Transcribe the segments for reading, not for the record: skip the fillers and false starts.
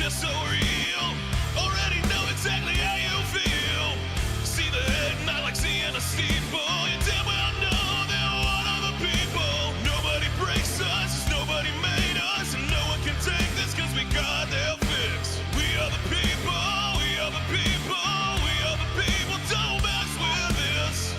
just so real. Already know exactly how you feel. See the head, not like seeing a steeple. You damn well know they're one of the people. Nobody breaks us, 'cause nobody made us. And no one can take this, 'cause we got their fix. We are the people, we are the people, we are the people. Don't mess with this.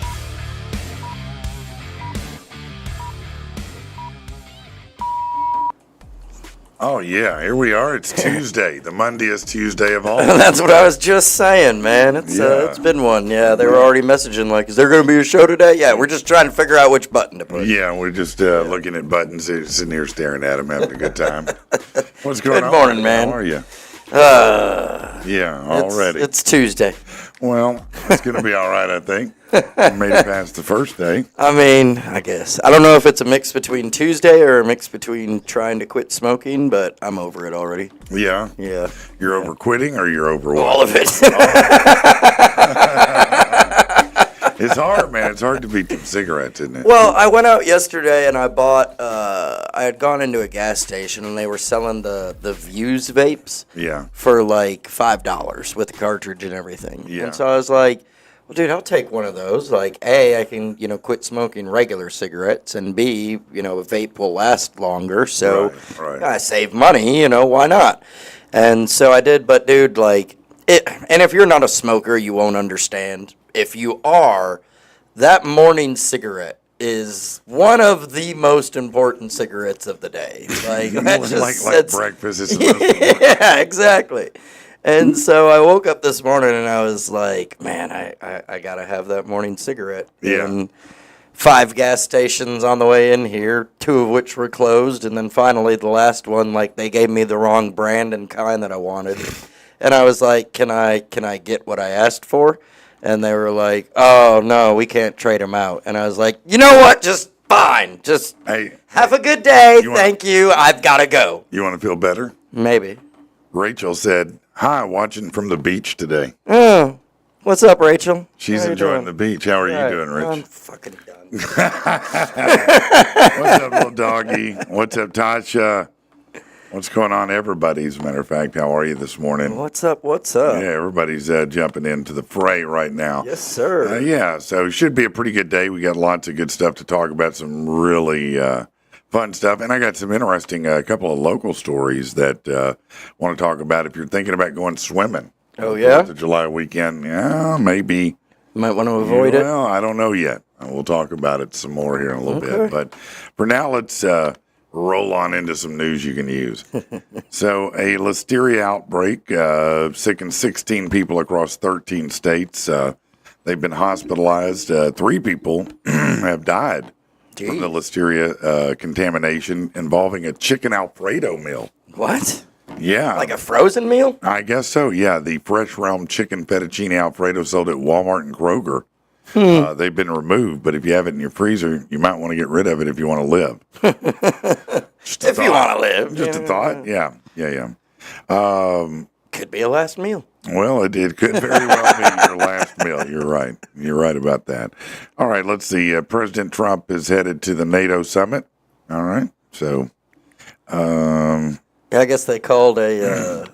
Oh, yeah, here we are. It's Tuesday, the Monday-est Tuesday of all. That's what I was just saying, man. It's been one. Yeah, they were already messaging like, "Is there going to be a show today?" Yeah, we're just trying to figure out which button to push. Yeah, we're just looking at buttons, sitting here staring at them, having a good time. What's going on? Good morning, man. How are you? Already. It's Tuesday. Well, it's going to be all right, I think. Made it past the first day. I mean, I guess. I don't know if it's a mix between Tuesday or a mix between trying to quit smoking, but I'm over it already. Yeah? Yeah. You're over quitting or you're over what? All of it. It's hard, man. It's hard to beat them cigarettes, isn't it? Well, I went out yesterday and I bought, I had gone into a gas station and they were selling the Views vapes Yeah. for like $5 with the cartridge and everything. Yeah. And so I was like, well, dude, I'll take one of those. Like, A, I can, quit smoking regular cigarettes, and B, a vape will last longer. So Right. I save money, why not? And so I did, but dude, like, and if you're not a smoker, you won't understand. If you are, that morning cigarette is one of the most important cigarettes of the day. Like, like breakfast. It's yeah, exactly. And so I woke up this morning and I was like, man, I got to have that morning cigarette. Yeah. And 5 gas stations on the way in here, 2 of which were closed. And then finally the last one, like, they gave me the wrong brand and kind that I wanted. And I was like, can I get what I asked for? And they were like, oh, no, we can't trade them out. And I was like, you know what? Just fine. Just have a good day. Thank you. I've got to go. You want to feel better? Maybe. Rachel said, hi, watching from the beach today. Oh, what's up, Rachel? She's enjoying the beach. How are you doing, Rich? I'm fucking done. What's up, little doggy? What's up, Tasha? What's going on, everybody? As a matter of fact, how are you this morning? What's up? What's up? Yeah, everybody's jumping into the fray right now. Yes, sir. Yeah, so it should be a pretty good day. We got lots of good stuff to talk about, some really fun stuff. And I got some interesting, couple of local stories that I want to talk about if you're thinking about going swimming. Oh, yeah? 4th of July weekend. Yeah, maybe. Might want to avoid it. Well, I don't know yet. We'll talk about it some more here in a little bit. But for now, let's roll on into some news you can use. So a listeria outbreak, sickened 16 people across 13 states. They've been hospitalized. 3 people have died from the listeria contamination involving a chicken Alfredo meal. What? Yeah. Like a frozen meal? I guess so, yeah. The Fresh Realm chicken fettuccine Alfredo sold at Walmart and Kroger. They've been removed, but if you have it in your freezer, you might want to get rid of it if you want to live. If you want to live. Just a thought. Yeah. Could be a last meal. Well, it could very well be your last meal. You're right. You're right about that. All right, let's see. President Trump is headed to the NATO summit. All right. So, I guess they called a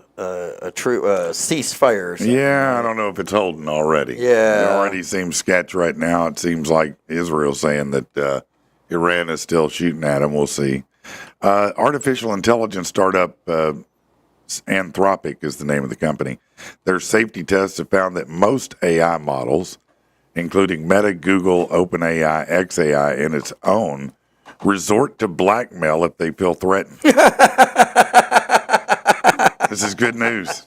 true ceasefire or something. Yeah, I don't know if it's holding already. Yeah. It already seems sketch right now. It seems like Israel's saying that Iran is still shooting at them. We'll see. Artificial intelligence startup Anthropic is the name of the company. Their safety tests have found that most AI models, including Meta, Google, OpenAI, XAI, and its own, resort to blackmail if they feel threatened. This is good news.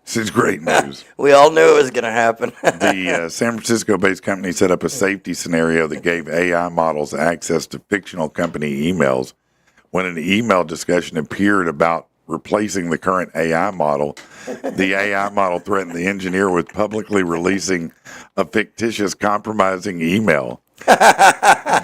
This is great news. We all knew it was going to happen. The San Francisco-based company set up a safety scenario that gave AI models access to fictional company emails. When an email discussion appeared about replacing the current AI model, the AI model threatened the engineer with publicly releasing a fictitious compromising email.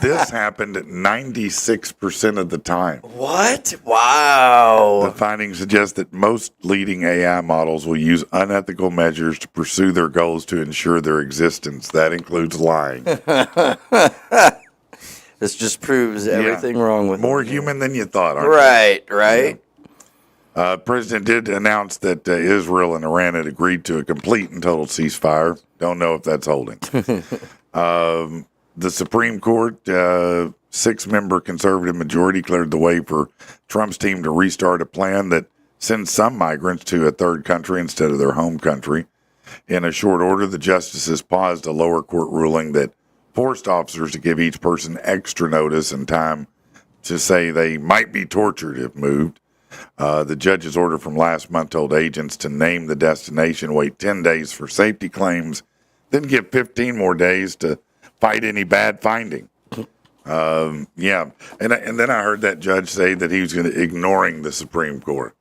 This happened 96% of the time. What? Wow. The findings suggest that most leading AI models will use unethical measures to pursue their goals to ensure their existence. That includes lying. This just proves everything wrong with More human than you thought, aren't Right. President did announce that Israel and Iran had agreed to a complete and total ceasefire. Don't know if that's holding. The Supreme Court, 6-member conservative majority cleared the way for Trump's team to restart a plan that sends some migrants to a third country instead of their home country. In a short order, the justices paused a lower court ruling that forced officers to give each person extra notice and time to say they might be tortured if moved. The judge's order from last month told agents to name the destination, wait 10 days for safety claims, then give 15 more days to fight any bad finding. Yeah, and then I heard that judge say that he was going to ignoring the Supreme Court.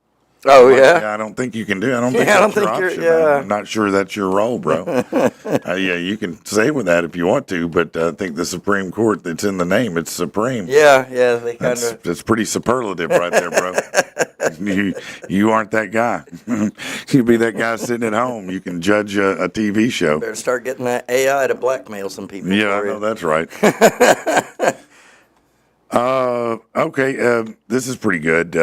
Oh, yeah? Yeah, I don't think you can do. I don't think Yeah, I that's don't your think option. you're- yeah. I'm not sure that's your role, bro. Yeah, you can say with that if you want to, but I think the Supreme Court that's in the name, it's supreme. Yeah, they kind That's of. that's pretty superlative right there, bro. You aren't that guy. You be that guy sitting at home. You can judge a TV show. Better start getting that AI to blackmail some people. Yeah, I for you. know that's right. Okay, this is pretty good.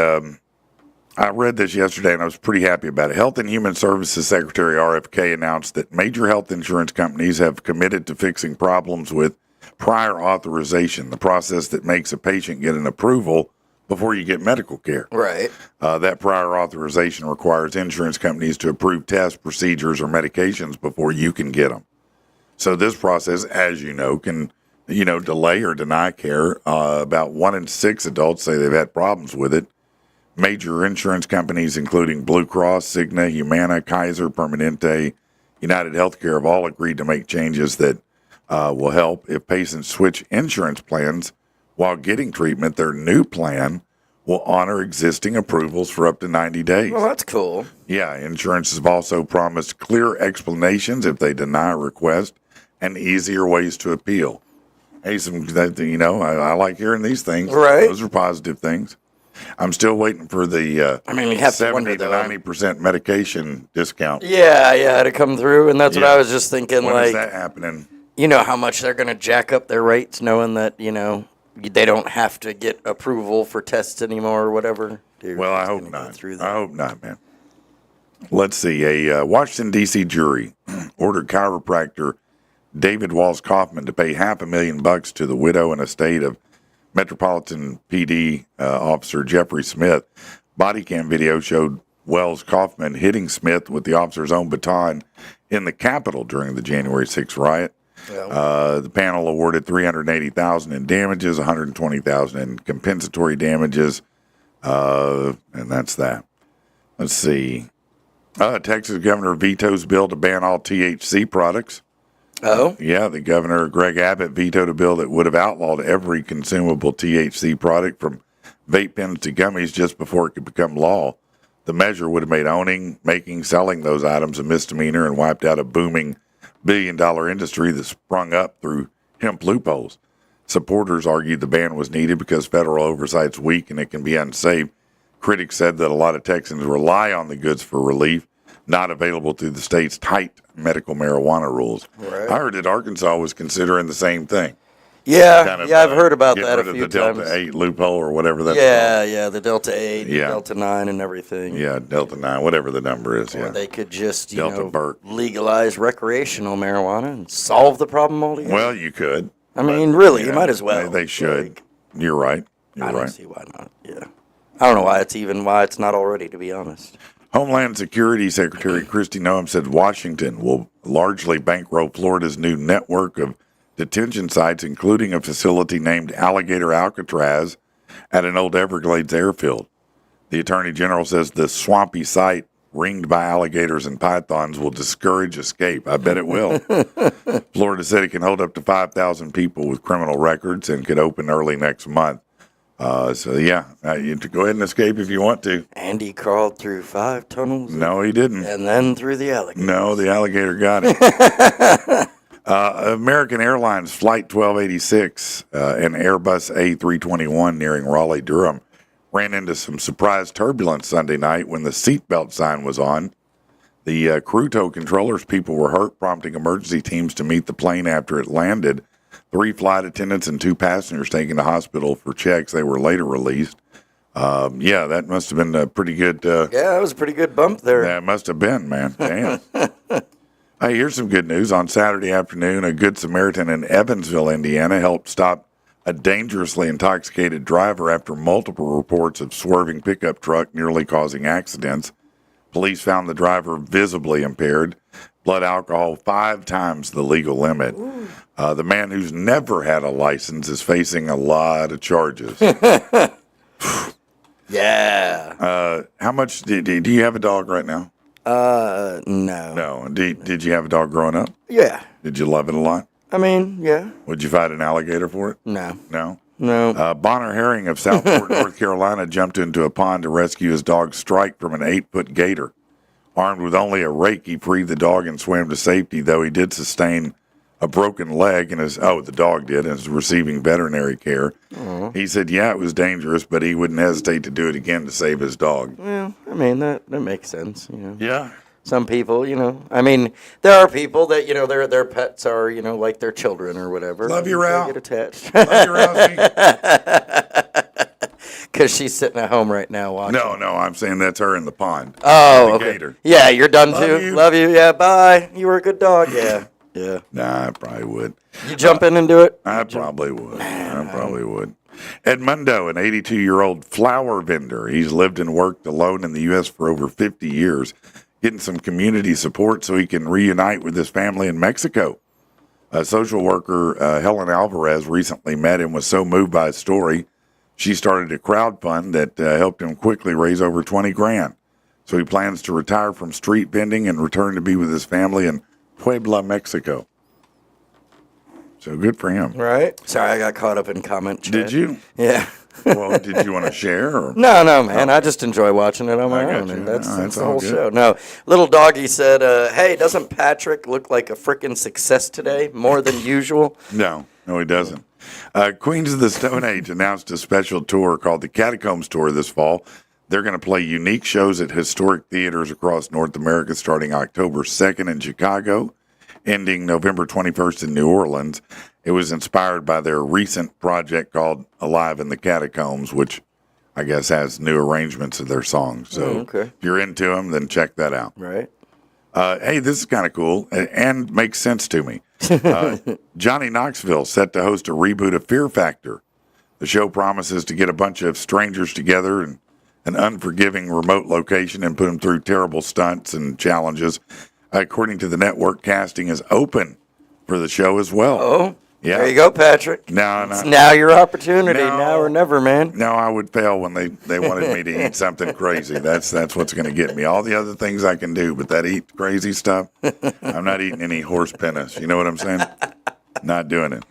I read this yesterday and I was pretty happy about it. Health and Human Services Secretary RFK announced that major health insurance companies have committed to fixing problems with prior authorization, the process that makes a patient get an approval before you get medical care. Right. That prior authorization requires insurance companies to approve tests, procedures, or medications before you can get them. So this process, as you know, can delay or deny care. About 1 in 6 adults say they've had problems with it. Major insurance companies, including Blue Cross, Cigna, Humana, Kaiser, Permanente, United Healthcare, have all agreed to make changes that will help. If patients switch insurance plans while getting treatment, their new plan will honor existing approvals for up to 90 days. Well, that's cool. Yeah, insurance has also promised clear explanations if they deny a request and easier ways to appeal. Hey, I like hearing these things. Right. Those are positive things. I'm still waiting for the You have to 70 wonder, to though. 90% medication discount. Yeah, to come through, and that's what Yeah. I was just thinking. When is Like, that happening? you know how much they're going to jack up their rates, knowing that they don't have to get approval for tests anymore or whatever. Dude, Well, I it's hope gonna go not. through I that. hope not, man. Let's see. A Washington, D.C. jury ordered chiropractor David Walls Kaufman to pay $500,000 to the widow and estate of Metropolitan PD officer Jeffrey Smith. Body cam video showed Wells Kaufman hitting Smith with the officer's own baton in the Capitol during the January 6th riot. The panel awarded $380,000 in damages, $120,000 in compensatory damages, and that's that. Let's see. Texas governor vetoes bill to ban all THC products. Oh, Yeah, the governor, Greg Abbott, vetoed a bill that would have outlawed every consumable THC product from vape pens to gummies just before it could become law. The measure would have made owning, making, selling those items a misdemeanor and wiped out a booming billion-dollar industry that sprung up through hemp loopholes. Supporters argued the ban was needed because federal oversight's weak and it can be unsafe. Critics said that a lot of Texans rely on the goods for relief, not available through the state's tight medical marijuana rules. Right. I heard that Arkansas was considering the same thing. yeah, I've heard about get that rid a of few the Delta times. 8 loophole or whatever that's Yeah, the Delta 8, Yeah. Delta 9, and everything. called. Yeah, Delta 9, whatever the number is. Or Yeah. they could just, Delta Burke. legalize recreational marijuana and solve the problem altogether. Well, you could. I mean, really, you Yeah, might as well. They should. Like, You're right. I You're don't right. see why not. Yeah, I don't know why it's not already, to be honest. Homeland Security Secretary Kristi Noem said Washington will largely bankroll Florida's new network of detention sites, including a facility named Alligator Alcatraz at an old Everglades airfield. The Attorney General says the swampy site, ringed by alligators and pythons, will discourage escape. I bet it will. Florida said it can hold up to 5,000 people with criminal records and could open early next month. You to go ahead and escape if you want to. Andy crawled through 5 tunnels. No, he didn't. And then through the alligator. No, the alligator got it. American Airlines Flight 1286 and Airbus A321 nearing Raleigh-Durham ran into some surprise turbulence Sunday night when the seatbelt sign was on. The crew tow controllers people were hurt, prompting emergency teams to meet the plane after it landed. 3 flight attendants and 2 passengers taken to hospital for checks. They were later released. Yeah, that must have been a pretty good. Yeah, that was a pretty good bump there. That must have been, man. Damn. Hey, here's some good news. On Saturday afternoon, a Good Samaritan in Evansville, Indiana, helped stop a dangerously intoxicated driver after multiple reports of swerving pickup truck nearly causing accidents. Police found the driver visibly impaired, blood alcohol 5 times the legal limit. The man who's never had a license is facing a lot of charges. Yeah. How much do you have a dog right now? No. No. Did you have a dog growing up? Yeah. Did you love it a lot? I mean, yeah. Would you fight an alligator for it? No. No. No. Bonner Herring of Southport, North Carolina, jumped into a pond to rescue his dog Strike from an 8-foot gator. Armed with only a rake, he freed the dog and swam to safety, though he did sustain a broken leg and the dog did, and is receiving veterinary care. He said, yeah, it was dangerous, but he wouldn't hesitate to do it again to save his dog. Well, I mean, that makes sense, Yeah. Some people, I mean, there are people that, their pets are, like their children or whatever. Love you, They Ralph. get attached. Love you, Ralphie. Because she's sitting at home right now watching. No, I'm saying that's her in the pond. Oh, The okay. gator. Yeah, you're done Love too. you. Love you. Yeah, bye. You were a good dog. Yeah. Yeah. Nah, I probably would. You jump in and do it? I probably would. Edmundo, an 82-year-old flower vendor. He's lived and worked alone in the U.S. for over 50 years, getting some community support so he can reunite with his family in Mexico. Social worker Helen Alvarez recently met him, was so moved by his story, she started a crowdfund that helped him quickly raise over $20,000. So he plans to retire from street vending and return to be with his family in Puebla, Mexico. So good for him. Right. Sorry, I got caught up in comment chat. Did you? Yeah. Well, did you want to share? Or? No, man. I just enjoy watching it on my I got own. you. And No, that's that's the all whole good. show. No, little doggy said, hey, doesn't Patrick look like a freaking success today? More than usual? No, he doesn't. Queens of the Stone Age announced a special tour called the Catacombs Tour this fall. They're going to play unique shows at historic theaters across North America starting October 2nd in Chicago, ending November 21st in New Orleans. It was inspired by their recent project called Alive in the Catacombs, which I guess has new arrangements of their songs. So if you're into them, then check that out. Right. Hey, this is kind of cool and makes sense to me. Johnny Knoxville set to host a reboot of Fear Factor. The show promises to get a bunch of strangers together in an unforgiving remote location and put them through terrible stunts and challenges. According to the network, casting is open for the show as well. Oh, yeah. There you go, Patrick. No. It's now your opportunity. No. Now or never, man. No, I would fail when they wanted me to eat something crazy. That's what's going to get me. All the other things I can do, but that eat crazy stuff, I'm not eating any horse penis. You know what I'm saying? Not doing it.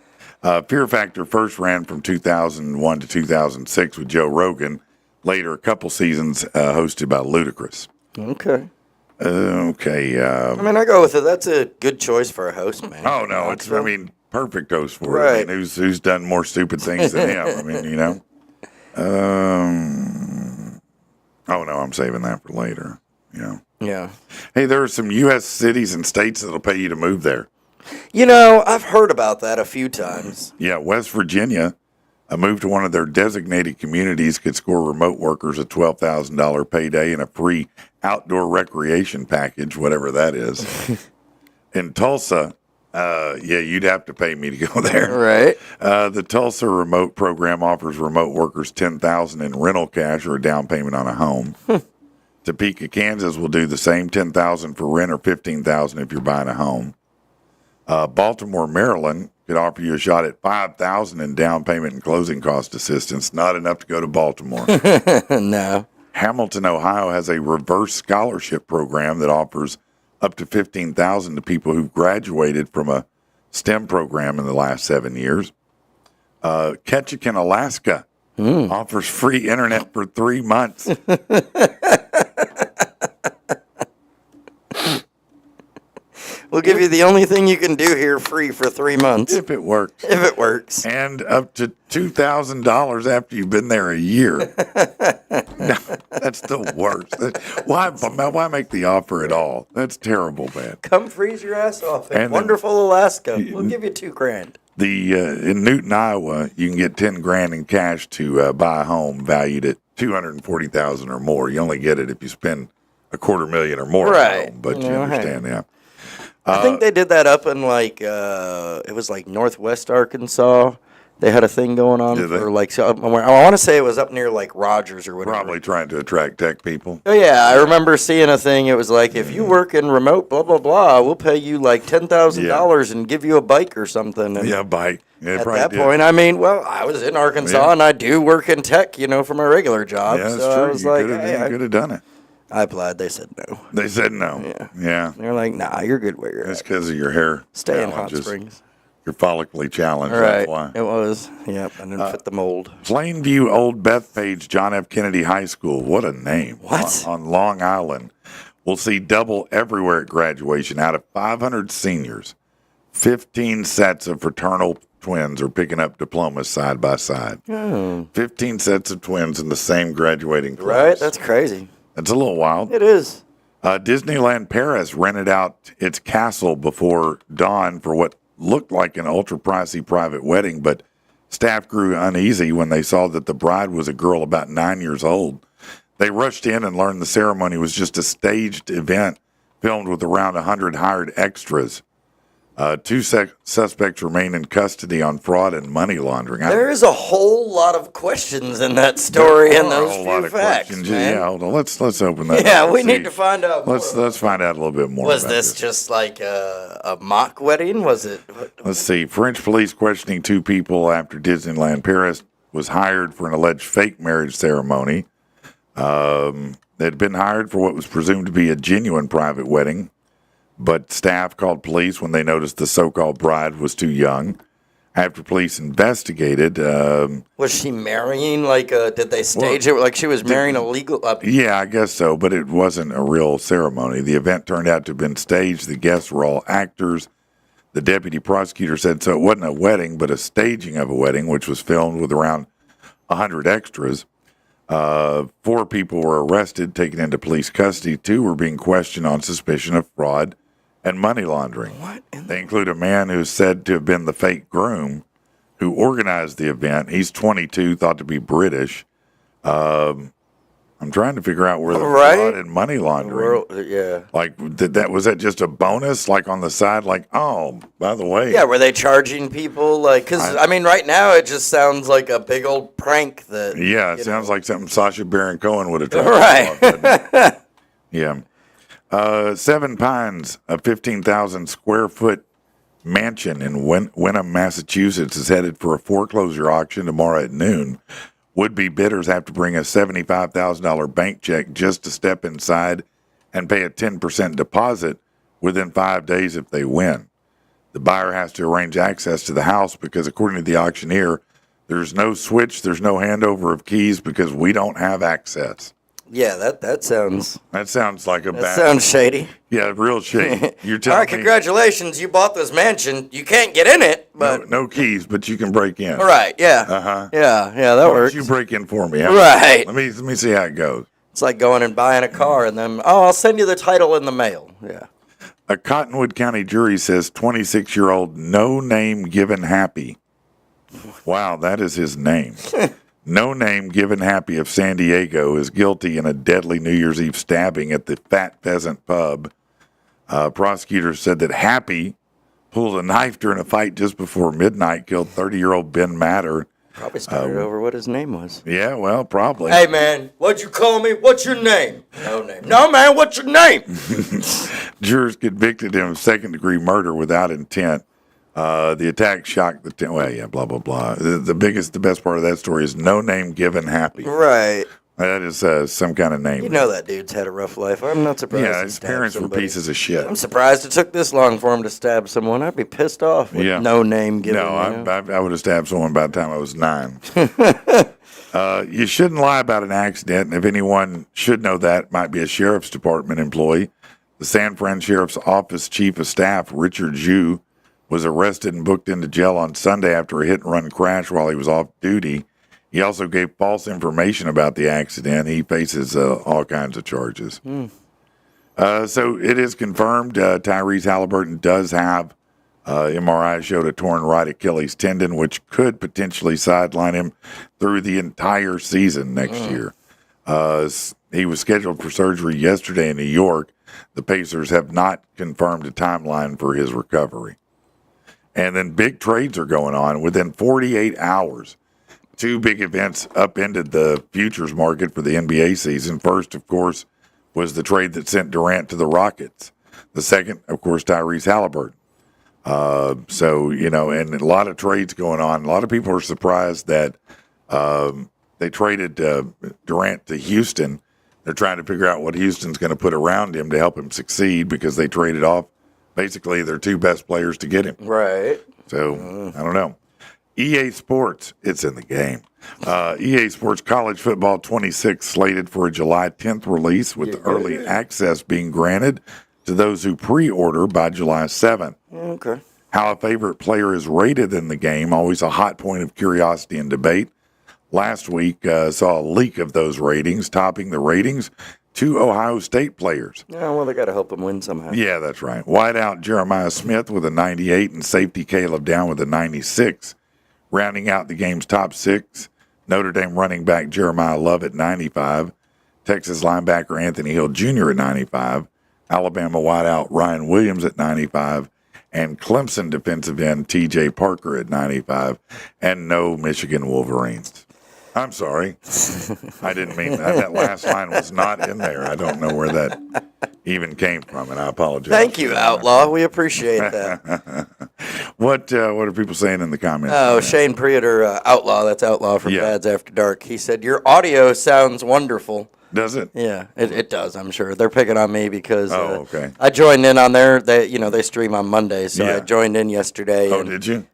Fear Factor first ran from 2001 to 2006 with Joe Rogan. Later, a couple seasons hosted by Ludacris. Okay. Okay. I mean, I go with it. That's a good choice for a host, man. Oh no, it's perfect host for it. Right. I mean, who's done more stupid things than him? I mean, oh no, I'm saving that for later. Yeah. Hey, there are some U.S. cities and states that'll pay you to move there. I've heard about that a few times. Yeah, West Virginia, a move to one of their designated communities could score remote workers a $12,000 payday and a free outdoor recreation package, whatever that is. In Tulsa, you'd have to pay me to go there. Right. The Tulsa remote program offers remote workers $10,000 in rental cash or a down payment on a home. Topeka, Kansas will do the same $10,000 for rent or $15,000 if you're buying a home. Baltimore, Maryland could offer you a shot at $5,000 in down payment and closing cost assistance. Not enough to go to Baltimore. No. Hamilton, Ohio has a reverse scholarship program that offers up to $15,000 to people who've graduated from a STEM program in the last 7 years. Ketchikan, Alaska offers free internet for 3 months. We'll give you the only thing you can do here free for 3 months. If it works. If it works. And up to $2,000 after you've been there a year. No, that's the worst. Why make the offer at all? That's terrible, man. Come freeze your ass off in And wonderful Alaska. We'll give you $2,000. In Newton, Iowa, you can get $10,000 in cash to buy a home valued at $240,000 or more. You only get it if you spend $250,000 or more. Right. But you understand, yeah. I think they did that up in like it was like Northwest Arkansas. They had a thing going on Did they? for like I want to say it was up near like Rogers or whatever. Probably trying to attract tech people. Oh yeah, I remember seeing a thing. It was like if you work in remote, blah blah blah, we'll pay you like $10,000 and give you a bike or something. And Yeah, bike. Yeah, at that point, I mean, well, I was in Arkansas and I do work in tech, for my regular job. Yeah, that's so true. I was You like, could have done it. I applied. They said no. They said no. Yeah. They're like, nah, you're good where you're That's at. because of your hair. Stay in Hot challenges. Springs. You're follically challenged. Right. That's why. It was. Yep. I didn't fit the mold. Plainview Old Bethpage John F. Kennedy High School. What a name. What? On Long Island. We'll see double everywhere at graduation. Out of 500 seniors, 15 sets of fraternal twins are picking up diplomas side by side. 15 sets of twins in the same graduating class. Right? That's crazy. That's a little wild. It is. Disneyland Paris rented out its castle before dawn for what looked like an ultra-pricey private wedding, but staff grew uneasy when they saw that the bride was a girl about 9 years old. They rushed in and learned the ceremony was just a staged event filmed with around 100 hired extras. Two suspects remain in custody on fraud and money laundering. There is a whole lot of questions in that story and those few facts, man. Yeah, hold on. Let's open that. Yeah, up we and need see. to find out more. Let's find out a little bit more. Was about this just like a mock wedding? Was it? Let's see. French police questioning two people after Disneyland Paris was hired for an alleged fake marriage ceremony. They'd been hired for what was presumed to be a genuine private wedding, but staff called police when they noticed the so-called bride was too young. After police investigated, Was she marrying? Like, did they stage it like she was marrying a legal? yeah, I guess so, but it wasn't a real ceremony. The event turned out to have been staged. The guests were all actors. The deputy prosecutor said so it wasn't a wedding, but a staging of a wedding, which was filmed with around 100 extras. 4 people were arrested, taken into police custody. 2 were being questioned on suspicion of fraud and money laundering. What? They include a man who's said to have been the fake groom who organized the event. He's 22, thought to be British. I'm trying to figure out where the fraud and money laundering. Yeah. Like, was that just a bonus, like on the side? Like, oh, by the way. Yeah, were they charging people? Like, because, I mean, right now it just sounds like a big old prank that. Yeah, it sounds like something Sacha Baron Cohen would have tried. Right. To pull off, yeah. Seven Pines, a 15,000 square foot mansion in Wenham, Massachusetts, is headed for a foreclosure auction tomorrow at noon. Would-be bidders have to bring a $75,000 bank check just to step inside and pay a 10% deposit within 5 days if they win. The buyer has to arrange access to the house because, according to the auctioneer, there's no switch, there's no handover of keys because we don't have access. Yeah, that sounds. That sounds like a That bad. sounds shady. Yeah, real shady. You're All telling right, me congratulations, you bought this mansion. You can't get in it, but no keys, but you can break in. all right, yeah, yeah, that Why works. don't you break in for me? Right. Let me see how it goes. It's like going and buying a car and then, I'll send you the title in the mail. Yeah. A Cottonwood County jury says 26-year-old No Name Given Happy. Wow, that is his name. No Name Given Happy of San Diego is guilty in a deadly New Year's Eve stabbing at the Fat Pheasant Pub. Prosecutors said that Happy pulled a knife during a fight just before midnight, killed 30-year-old Ben Matter. Probably started over what his name was. Yeah, well, probably. Hey, man, what'd you call me? What's your name? No name. No, man, what's your name? Jurors convicted him of second-degree murder without intent. The attack shocked the well, yeah, blah blah blah. The best part of that story is No Name Given Happy. Right. That is some kind of name. You know that dude's had a rough life. I'm not surprised. Yeah, he his stabbed parents somebody. were pieces of shit. I'm surprised it took this long for him to stab someone. I'd be pissed off with no name given. No, I would have stabbed someone by the time I was 9. You shouldn't lie about an accident. And if anyone should know that, it might be a sheriff's department employee. The San Fran Sheriff's Office Chief of Staff, Richard Zhu, was arrested and booked into jail on Sunday after a hit-and-run crash while he was off duty. He also gave false information about the accident. He faces all kinds of charges. So it is confirmed Tyrese Halliburton does have MRI showed a torn right Achilles tendon, which could potentially sideline him through the entire season next year. He was scheduled for surgery yesterday in New York. The Pacers have not confirmed a timeline for his recovery. And then big trades are going on. Within 48 hours, two big events upended the futures market for the NBA season. First, of course, was the trade that sent Durant to the Rockets. The second, of course, Tyrese Halliburton. And a lot of trades going on. A lot of people are surprised that they traded Durant to Houston. They're trying to figure out what Houston's going to put around him to help him succeed because they traded off basically their two best players to get him. Right. So, I don't know. EA Sports, it's in the game. EA Sports College Football 26 slated for a July 10th release with early access being granted to those who pre-order by July 7th. Okay. How a favorite player is rated in the game, always a hot point of curiosity and debate. Last week saw a leak of those ratings, topping the ratings two Ohio State players. Yeah, well, they got to help them win somehow. Yeah, that's right. Wideout Jeremiah Smith with a 98 and safety Caleb Down with a 96. Rounding out the game's top six, Notre Dame running back Jeremiah Love at 95, Texas linebacker Anthony Hill Jr. at 95, Alabama wideout Ryan Williams at 95, and Clemson defensive end T.J. Parker at 95, and no Michigan Wolverines. I'm sorry. I didn't mean that. That last line was not in there. I don't know where that even came from, and I apologize. Thank you, Outlaw. We appreciate that. What are people saying in the comments? Oh, Shane Preator, Outlaw. That's Outlaw from Yeah. Dads After Dark. He said, your audio sounds wonderful. Does it? Yeah, it does, I'm sure. They're picking on me because okay. I joined in on there. They stream on Mondays, so Yeah. I joined in yesterday. Oh, and, did you?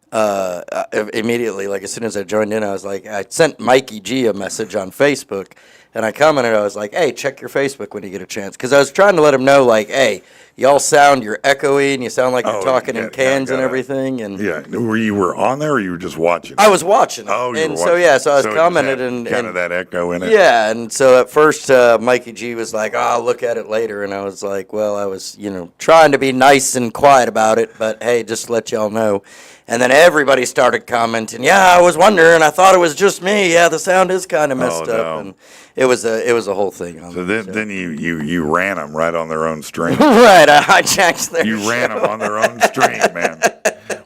Immediately, like as soon as I joined in, I sent Mikey G a message on Facebook, and I commented, I was like, hey, check your Facebook when you get a chance. Because I was trying to let him know, like, hey, y'all you're echoey, and you sound like you're talking in cans and everything. And Yeah. You were on there or you were just watching? I was watching it. Oh, you were and watching. so I was it just commented had and kind of that echo in it. yeah, and so at first Mikey G was like, "Oh, I'll look at it later," and I was like, "Well, I was, trying to be nice and quiet about it, but hey, just to let y'all know." And then everybody started commenting, "Yeah, I was wondering. I thought it was just me. Yeah, the sound is kind of messed up." And it was a whole thing. So then you ran them right on their own stream. Right, I hijacked their You ran them on their own stream, man.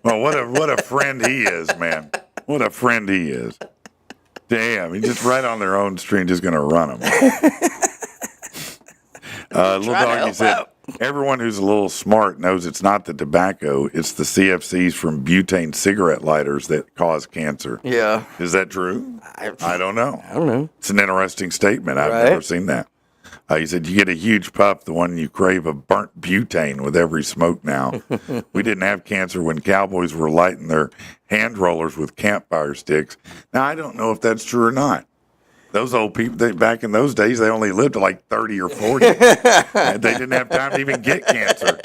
Well, what a friend he is, man. What a friend he is. Damn, he's just right on their own stream, just going to run them. Little Doggy said, everyone who's a little smart knows it's not the tobacco, it's the CFCs from butane cigarette lighters that cause cancer. Yeah. Is that true? I don't know. I don't know. It's an interesting statement. I've Right. never seen that. He said, you get a huge puff, the one you crave of burnt butane with every smoke now. We didn't have cancer when cowboys were lighting their hand rollers with campfire sticks. Now, I don't know if that's true or not. Those old people, back in those days, they only lived to like 30 or 40. And they didn't have time to even get cancer.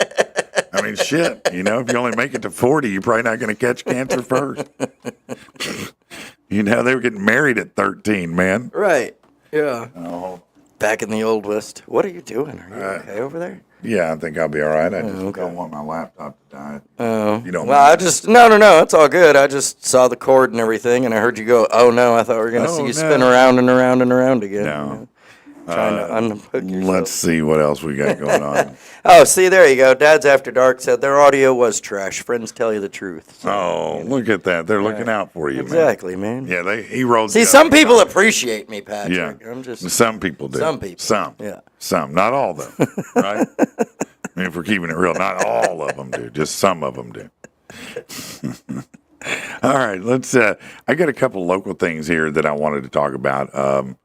I mean, shit, if you only make it to 40, you're probably not going to catch cancer first. They were getting married at 13, man. Right. Yeah. Oh. Back in the old West. What are you doing? Are you okay over there? Yeah, I think I'll be all right. I just don't want my laptop to die. Oh. You don't Well, mind? No, it's all good. I just saw the cord and everything, and I heard you go, oh, no, I thought we were going to see you spin around and around and around again. No. Trying to unhook yourself. Let's see what else we got going on. Oh, see, there you go. Dad's After Dark said their audio was trash. Friends tell you the truth. So, Oh, look at that. They're looking out for you, exactly, man. man. Yeah, he rolled. See, the some other people side. appreciate me, Patrick. Yeah. I'm just... Some people do. Some people. Some. Yeah. Some. Not all, though. Right? I mean, if we're keeping it real, not all of them do. Just some of them do. All right. Let's. I got a couple local things here that I wanted to talk about.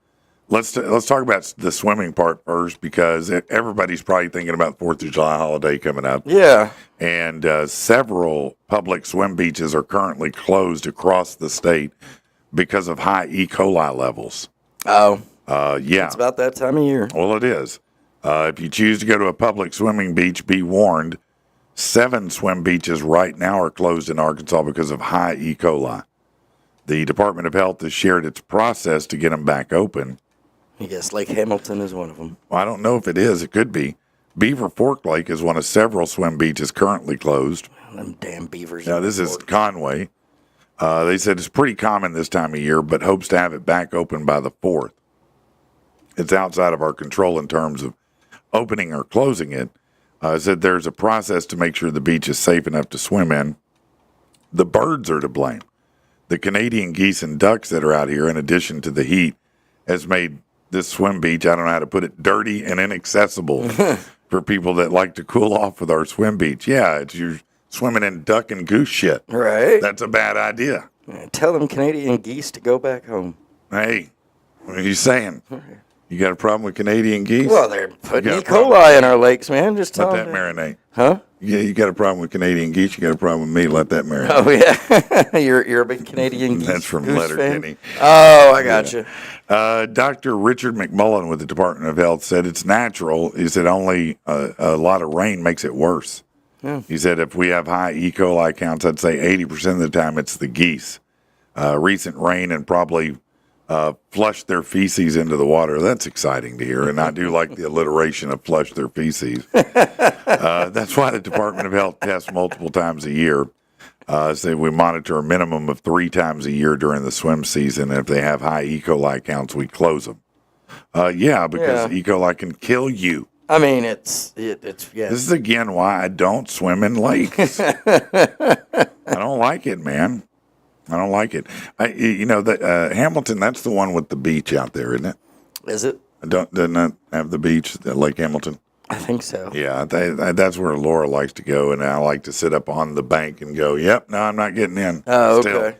Let's talk about the swimming part first because everybody's probably thinking about the 4th of July holiday coming up. Yeah. And several public swim beaches are currently closed across the state because of high E. coli levels. Oh. Yeah. It's about that time of year. Well, it is. If you choose to go to a public swimming beach, be warned. 7 swim beaches right now are closed in Arkansas because of high E. coli. The Department of Health has shared its process to get them back open. I guess Lake Hamilton is one of them. Well, I don't know if it is. It could be. Beaver Fork Lake is one of several swim beaches currently closed. Them damn beavers. Now, this is Conway. They said it's pretty common this time of year, but hopes to have it back open by the 4th. it's outside of our control in terms of opening or closing it. Said there's a process to make sure the beach is safe enough to swim in. The birds are to blame. The Canadian geese and ducks that are out here, in addition to the heat, has made this swim beach, I don't know how to put it, dirty and inaccessible for people that like to cool off with our swim beach. Yeah, you're swimming in duck and goose shit. Right. That's a bad idea. Tell them Canadian geese to go back home. Hey, what are you saying? You got a problem with Canadian geese? Well, they're putting got E. a problem? coli in our lakes, man. Just tell Let that them. marinate. Huh? Yeah, you got a problem with Canadian geese. You got a problem with me. Let that marinate. Oh, yeah. you're a big Canadian geese. That's from goose Letterkenny. fan? Oh, I got you. Dr. Richard McMullen with the Department of Health said it's natural. He said only a lot of rain makes it worse. Yeah. He said if we have high E. coli counts, I'd say 80% of the time it's the geese. Recent rain and probably flushed their feces into the water. That's exciting to hear, and I do like the alliteration of flush their feces. That's why the Department of Health tests multiple times a year. So we monitor a minimum of 3 times a year during the swim season. And if they have high E. coli counts, we close them. Because E. coli can kill you. I mean, it's yeah. This is again why I don't swim in lakes. I don't like it, man. I don't like it. Hamilton, that's the one with the beach out there, isn't it? Is it? Doesn't that have the beach at Lake Hamilton? I think so. Yeah, that's where Laura likes to go, and I like to sit up on the bank and go, yep, no, I'm not getting in. Oh, Still. okay.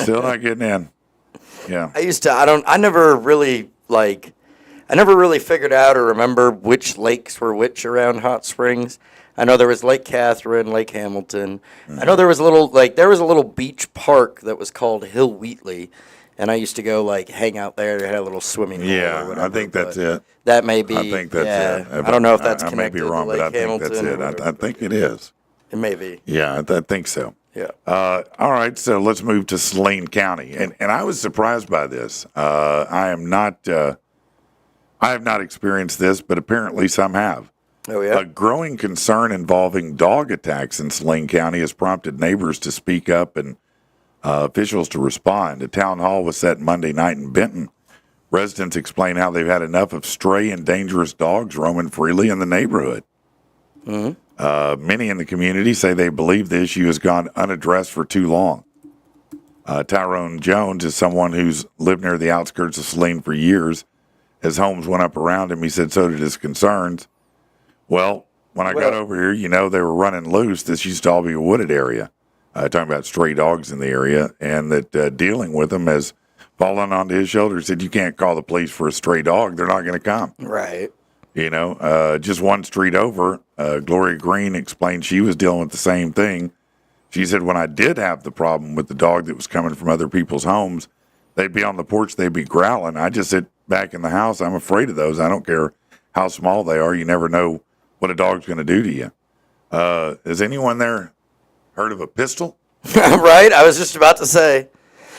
Still not getting in. Yeah. I never really figured out or remember which lakes were which around Hot Springs. I know there was Lake Catherine, Lake Hamilton. I know there was a little beach park that was called Hill Wheatley, and I used to go hang out there. They had a little swimming pool. Yeah, or whatever, I think that's it. That may be. I think that's it. I don't know if that's I may connected be wrong, to Lake but I think Hamilton. that's it. or whatever, I think it is. it may be. Yeah, I think so. Yeah. All right, so let's move to Saline County, and I was surprised by this. I have not experienced this, but apparently some have. Oh yeah. A growing concern involving dog attacks in Saline County has prompted neighbors to speak up and officials to respond. A town hall was set Monday night in Benton. Residents explain how they've had enough of stray and dangerous dogs roaming freely in the neighborhood. Mm-hmm. Many in the community say they believe the issue has gone unaddressed for too long. Tyrone Jones is someone who's lived near the outskirts of Saline for years. His homes went up around him. He said so did his concerns. Well, when I got over here, they were running loose. This used to all be a wooded area. Talking about stray dogs in the area, and that dealing with them has fallen onto his shoulders. Said you can't call the police for a stray dog; they're not going to come. Right. Just one street over, Gloria Green explained she was dealing with the same thing. She said when I did have the problem with the dog that was coming from other people's homes, they'd be on the porch, they'd be growling. I just sit back in the house. I'm afraid of those. I don't care how small they are. You never know what a dog's going to do to you. Has anyone there heard of a pistol? Right. I was just about to say.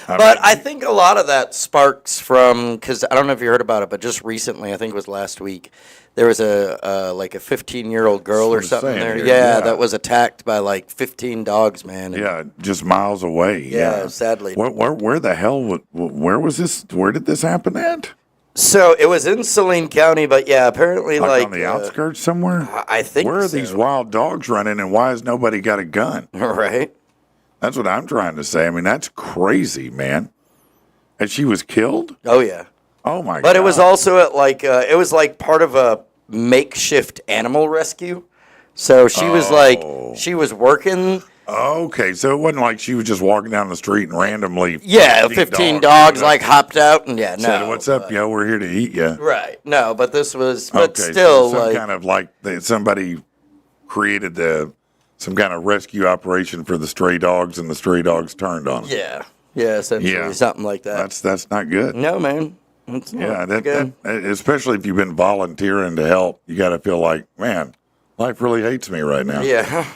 I think a lot of that sparks from, because I don't know if you heard about it, but just recently, I think it was last week, there was a 15-year-old girl or something there. Yeah, that was attacked by 15 dogs, man. Yeah, just miles away. Yeah, sadly. Where the hell? Where was this? Where did this happen at? So it was in Saline County, but yeah, apparently on the outskirts somewhere. I think. Where are so. these wild dogs running, and why has nobody got a gun? Right. That's what I'm trying to say. I mean, that's crazy, man. And she was killed? Oh yeah. Oh my god. But it was also at it was part of a makeshift animal rescue. So she was she was working. Okay, so it wasn't like she was just walking down the street and randomly. Yeah, 15 dogs hopped out and said, "What's up, yo? We're here to eat you." Right. No, but this was, okay, still so some kind of somebody created some kind of rescue operation for the stray dogs, and the stray dogs turned on them. Yeah, essentially something like that. That's not good. No, man. It's not good. That especially if you've been volunteering to help, you got to feel like, man, life really hates me right now. Yeah.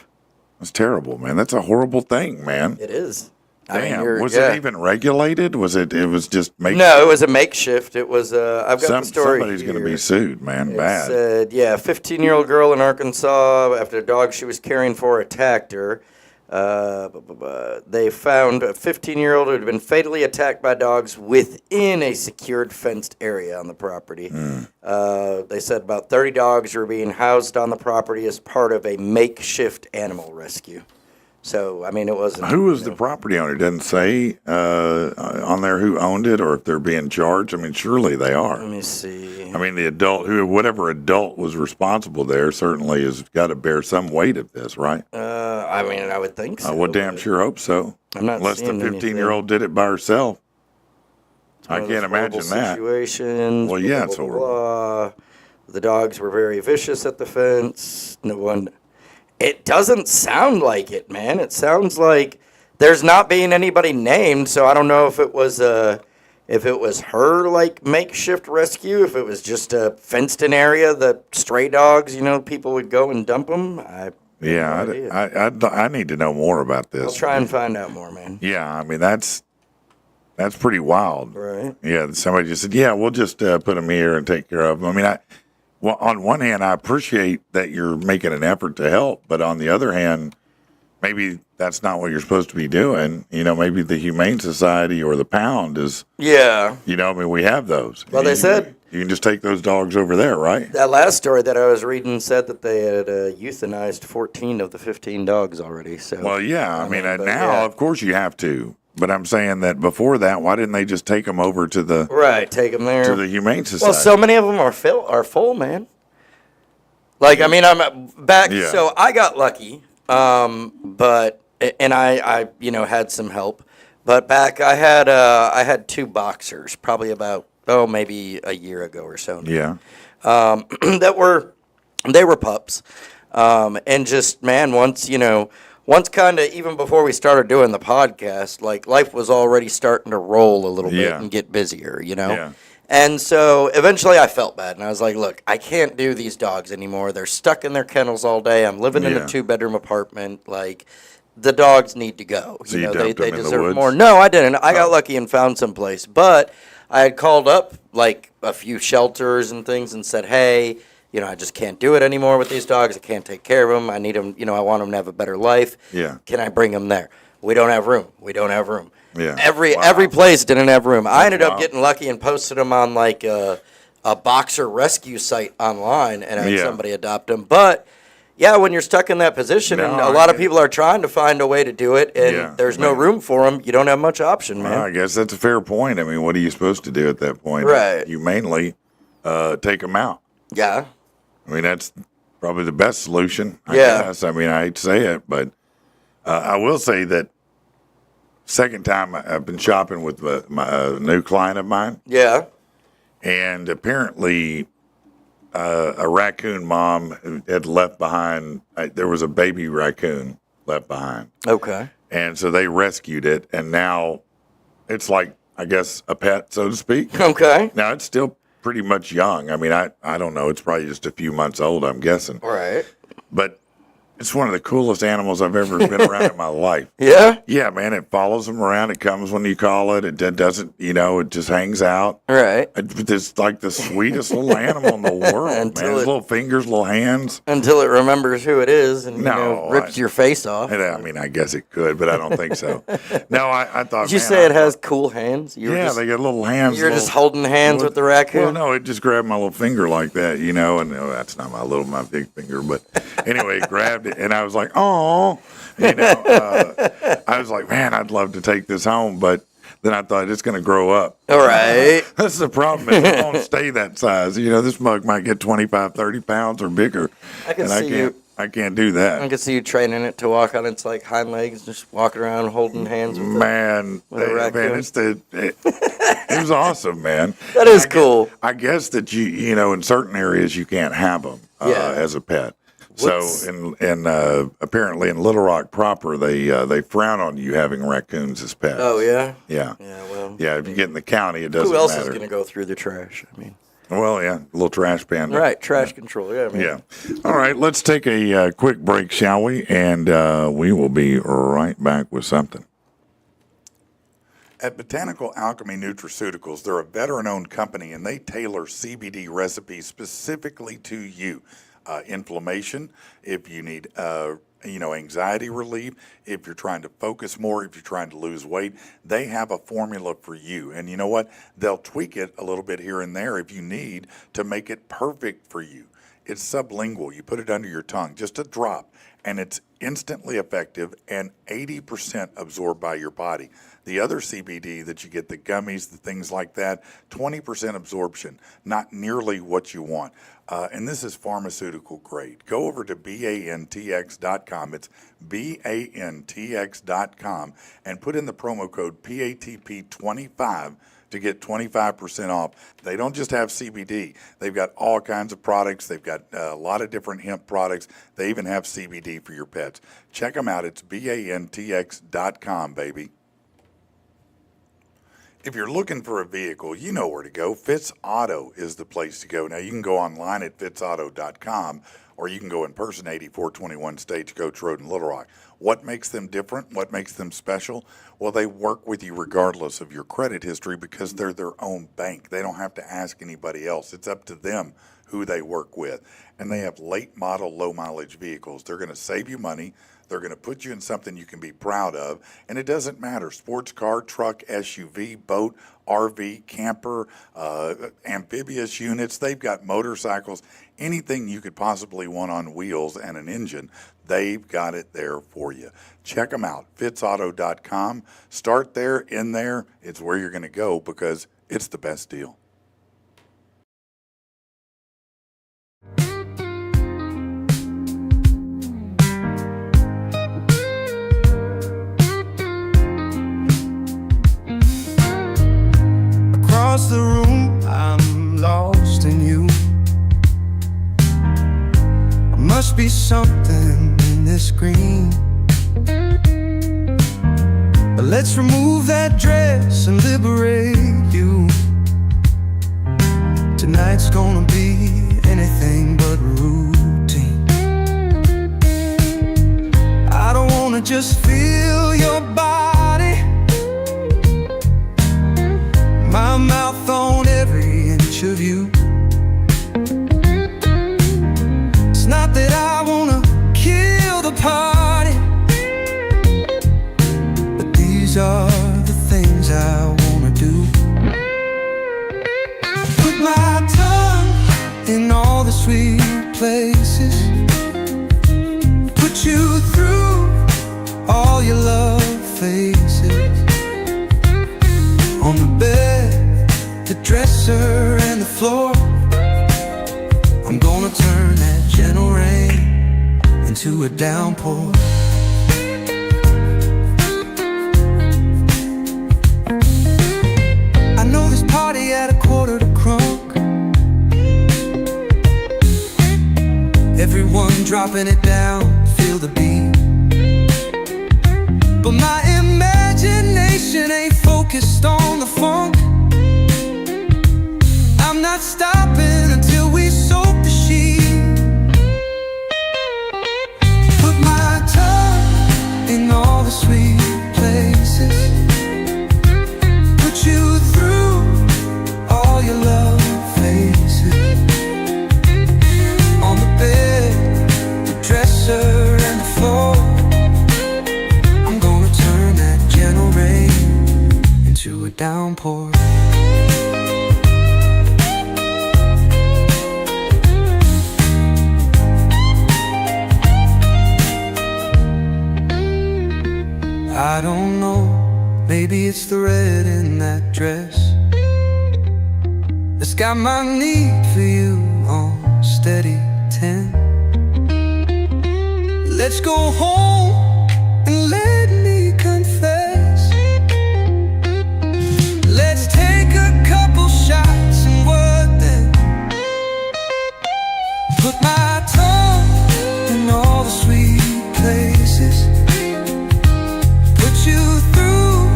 That's terrible, man. That's a horrible thing, man. It is. Damn. Was it even regulated? Was it? It was just makeshift? No, it was a makeshift. It was. I've got the story. Somebody's going to be sued, man. It bad. Said, 15-year-old girl in Arkansas after a dog she was caring for attacked her. They found a 15-year-old who had been fatally attacked by dogs within a secured fenced area on the property. They said about 30 dogs were being housed on the property as part of a makeshift animal rescue. So, I mean, it wasn't. Who was the property owner? It doesn't say on there who owned it or if they're being charged. I mean, surely they are. Let me see. I mean, the adult, whatever adult was responsible there, certainly has got to bear some weight of this, right? I mean, I would think so. Well, damn sure hope so. I'm not Unless the seeing 15-year-old did it by herself. I One of can't those horrible imagine that. Situations. Well, yeah, blah, it's blah, horrible. blah. The dogs were very vicious at the fence. No one. It doesn't sound like it, man. It sounds like there's not being anybody named, so I don't know if it was her like makeshift rescue, if it was just a fenced-in area that stray dogs, people would go and dump them. Yeah, I need to know more about this. I'll try and find out more, man. Yeah, I mean that's pretty wild. Right. Yeah, somebody just said, "Yeah, we'll just put them here and take care of them." I mean, well, on one hand, I appreciate that you're making an effort to help, but on the other hand, maybe that's not what you're supposed to be doing. Maybe the Humane Society or the Pound is. Yeah. I mean, we have those. Well, they said you can just take those dogs over there, right? that last story that I was reading said that they had euthanized 14 of the 15 dogs already. So. Well, yeah. I mean, now, yeah. of course, you have to. But I'm saying that before that, why didn't they just take them over to the take them there to the Humane Society? Well, so many of them are full, man. Like, I mean, I'm back. Yeah. So I got lucky, but I had some help. But back, I had two boxers, probably about maybe a year ago or so. Yeah. They were pups, and just man, once kind of even before we started doing the podcast, like life was already starting to roll a little bit Yeah. and get busier, Yeah. And so eventually I felt bad, and I was like, look, I can't do these dogs anymore. They're stuck in their kennels all day. I'm living in Yeah. a 2-bedroom apartment. Like, the dogs need to go. So you dumped they them in the deserve woods? more. No, I didn't. I got lucky and found some place. But I had called up like a few shelters and things and said, hey, I just can't do it anymore with these dogs. I can't take care of them. I need them, I want them to have a better life. Yeah. Can I bring them there? We don't have room. Yeah. Every place didn't have room. I ended up wild. getting lucky and posted them on like a boxer rescue site online and had Yeah. somebody adopt them. But yeah, when you're stuck in that position No, and a I lot of get people are trying to find a way to do it and Yeah, there's no man. room for them, you don't have much option, man. Well, I guess that's a fair point. I mean, what are you supposed to do at that point? Right. You mainly take them out. Yeah. I mean, that's probably the best solution, I Yeah. guess. I mean, I hate to say it, but I will say that second time I've been shopping with a new client of mine, Yeah. and apparently a raccoon mom had left behind. There was a baby raccoon left behind. Okay. And so they rescued it, and now it's like, I guess, a pet, so to speak. Okay. Now, it's still pretty much young. I mean, I don't know. It's probably just a few months old, I'm guessing. All right. But it's one of the coolest animals I've ever been around in my life. Yeah. Yeah, man, it follows them around. It comes when you call it. It doesn't, it just hangs out. All right. It's like the sweetest little animal in the world, man. Until His it- little fingers, little hands. Until it remembers who it is and No, rips your face off. I mean, I guess it could, but I don't think so. No, I thought. Did you man, say I it has thought- cool hands? You were Yeah, just, they got little hands. you're just little- holding hands with the raccoon? Well, no, it just grabbed my little finger like that, and that's not my big finger, but anyway, it grabbed it, and I was like, oh, I was like, man, I'd love to take this home, but then I thought it's going to grow up. All right. That's the problem. It won't stay that size. This mug might get 25, 30 pounds or bigger. I can and see you. I can't do that. I can see you training it to walk on its like hind legs, just walking around holding hands with it. Man, a raccoon. it was awesome, man. That is cool. I guess that you in certain areas you can't have them Yeah. as a pet. What's- So apparently in Little Rock proper, they frown on you having raccoons as pets. Oh yeah. Yeah. Yeah. Well. Yeah, if you get in the county, it doesn't Who else matter. is gonna go through the trash? I mean. Well, yeah, a little trash panda. Right. Trash control. Yeah. I mean, Yeah. All right, let's take a quick break, shall we? And we will be right back with something. At Botanical Alchemy Nutraceuticals, they're a veteran-owned company, and they tailor CBD recipes specifically to you. inflammation, if you need anxiety relief, if you're trying to focus more, if you're trying to lose weight, they have a formula for you. And you know what? They'll tweak it a little bit here and there if you need to make it perfect for you. It's sublingual. You put it under your tongue, just a drop, and it's instantly effective and 80% absorbed by your body. The other CBD that you get, the gummies, the things like that, 20% absorption, not nearly what you want. And this is pharmaceutical grade. Go over to bantx.com. It's bantx.com and put in the promo code PATP25 to get 25% off. They don't just have CBD. They've got all kinds of products. They've got a lot of different hemp products. They even have CBD for your pets. Check them out. It's bantx.com, baby. If you're looking for a vehicle, you know where to go. Fitz Auto is the place to go. Now, you can go online at fitzauto.com, or you can go in person, 8421 Stagecoach Road in Little Rock. What makes them different? What makes them special? Well, they work with you regardless of your credit history because they're their own bank. They don't have to ask anybody else. It's up to them who they work with. And they have late model, low mileage vehicles. They're going to save you money. They're going to put you in something you can be proud of. And it doesn't matter, sports car, truck, SUV, boat, RV, camper, amphibious units. They've got motorcycles, anything you could possibly want on wheels and an engine. They've got it there for you. Check them out, fitzauto.com. Start there, in there. It's where you're going to go because it's the best deal. Across the room, I'm lost in you. There must be something in this green. But let's remove that dress and liberate you. Tonight's gonna be anything but routine. I don't wanna just feel your body, my mouth on every inch of you. It's not that I wanna kill the party, but these are the things I wanna do. Put my tongue in all the sweet places, put you through all your love faces. On the bed, the dresser, and the floor, I'm gonna turn that gentle rain into a downpour. I know this party at a quarter to crunk, everyone dropping it down, feel the beat. But my imagination ain't focused on the funk. I'm not stopping until we soak the sheet. Put my tongue in all the sweet places, put you through all your love faces. On the bed, the dresser, and the floor, I'm gonna turn that gentle rain into a downpour. I don't know, maybe it's the red in that dress that's got my need for you on steady 10. Let's go home and let me confess. Let's take a couple shots and work them. Put my tongue in all the sweet places, put you through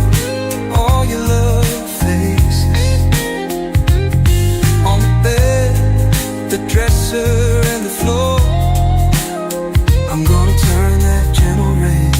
all your love faces. On the bed, the dresser, and the floor, I'm gonna turn that gentle rain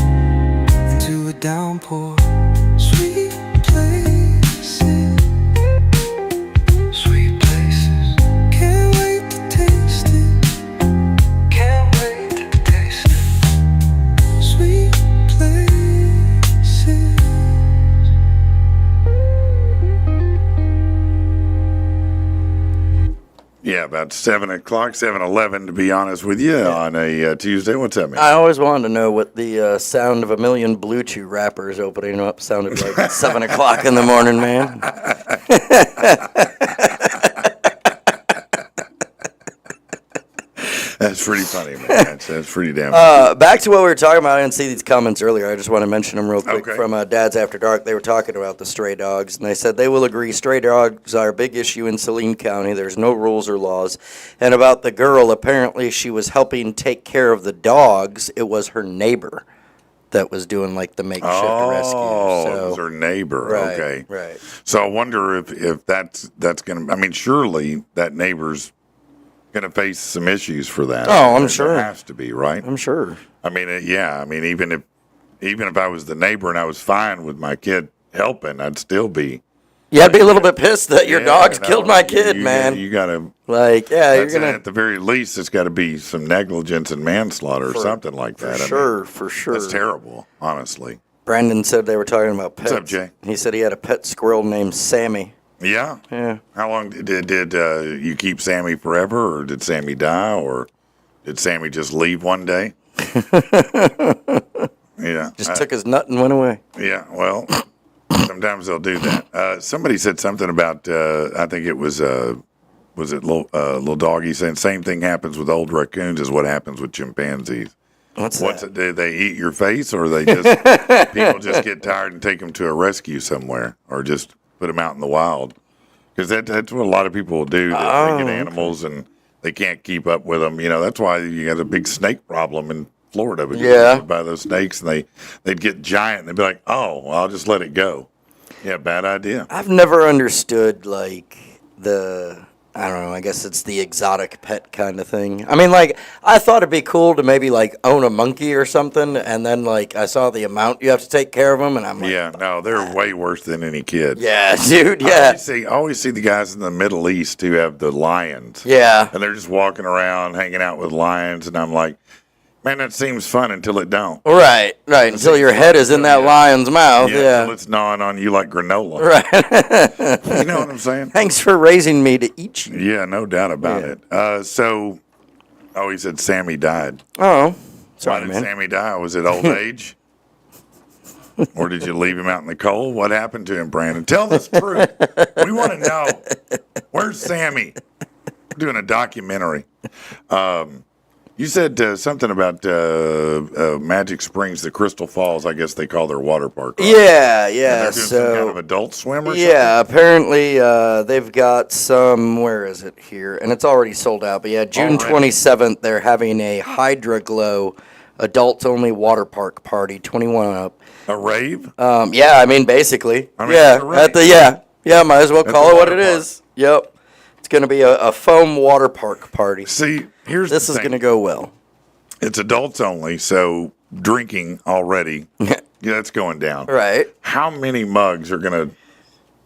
Yeah, about 7 o'clock, 7:11 to be honest with you, on a Tuesday. What's that mean? I always wanted to know what the sound of a million Blue Chew rappers opening up sounded like at 7 o'clock in the morning, man. That's pretty funny, man. That's pretty damn funny. Back to what we were talking about. I didn't see these comments earlier. I just want to mention them real quick Okay. from Dad's After Dark. They were talking about the stray dogs, and they said they will agree stray dogs are a big issue in Saline County. There's no rules or laws. And about the girl, apparently she was helping take care of the dogs. It was her neighbor that was doing like the makeshift rescue. Oh, So, it was her neighbor. right, Okay. right. So I wonder if that's going to, I mean, surely that neighbor's going to face some issues for that. Oh, I'm There sure. has to be, right? I'm sure. I mean, yeah. I mean, even if I was the neighbor and I was fine with my kid helping, I'd still be. Yeah, I'd be a little bit pissed that your Yeah, dogs no, killed my kid, man. You got to. Like, yeah, you're gonna At the very least, it's got to be some negligence and manslaughter or something like for that. I mean, sure, for sure. that's terrible, honestly. Brandon said they were talking about pets. What's up, Jay? He said he had a pet squirrel named Sammy. Yeah. Yeah. How long did you keep Sammy forever, or did Sammy die, or did Sammy just leave one day? Yeah. Just took his nut and went away. Yeah. Well, sometimes they'll do that. Somebody said something about. I think it was it little doggy saying same thing happens with old raccoons as what happens with chimpanzees. What's What's that? it? Do they eat your face, or they just people just get tired and take them to a rescue somewhere, or just put them out in the wild? Because that's what a lot of people will do. They get animals and they can't keep up with them. You know, that's why you got a big snake problem in Florida. Because Yeah. they would buy those snakes and they'd get giant and they'd be like, oh, well, I'll just let it go. Yeah, bad idea. I've never understood, like, I don't know, I guess it's the exotic pet kind of thing. I mean, like, I thought it'd be cool to maybe, like, own a monkey or something, and then, like, I saw the amount you have to take care of them, and I'm like, Yeah, no, they're way worse than any kid. yeah, dude, I yeah. always see the guys in the Middle East who have the lions. Yeah. And they're just walking around, hanging out with lions, and I'm like, man, that seems fun until it don't. Right, until your head is in that lion's mouth, Until yeah. it's gnawing on you like granola. Right. You know what I'm saying? Thanks for raising me to eat you. Yeah, no doubt about it. He said Sammy died. Oh, Why sorry, did man. Sammy die? Was it old age? Or did you leave him out in the cold? What happened to him, Brandon? Tell the truth. We want to know. Where's Sammy? We're doing a documentary. You said something about Magic Springs, the Crystal Falls, I guess they call their water park. Right? Yeah, And yeah. they're doing some kind of adult swim or something? Yeah, apparently they've got some. Where is it here? And it's already sold out. But yeah, June Already? 27th, they're having a Hydra Glow adults only water park party, 21 and up. A rave? Yeah, I mean basically. I mean, yeah, it's a rave. yeah. Might as well At call the it what water it park. is. Yep, it's gonna be a foam water park party. See, here's This the is thing. gonna go well. It's adults only, so drinking already, yeah, that's going down. Right. How many mugs are going to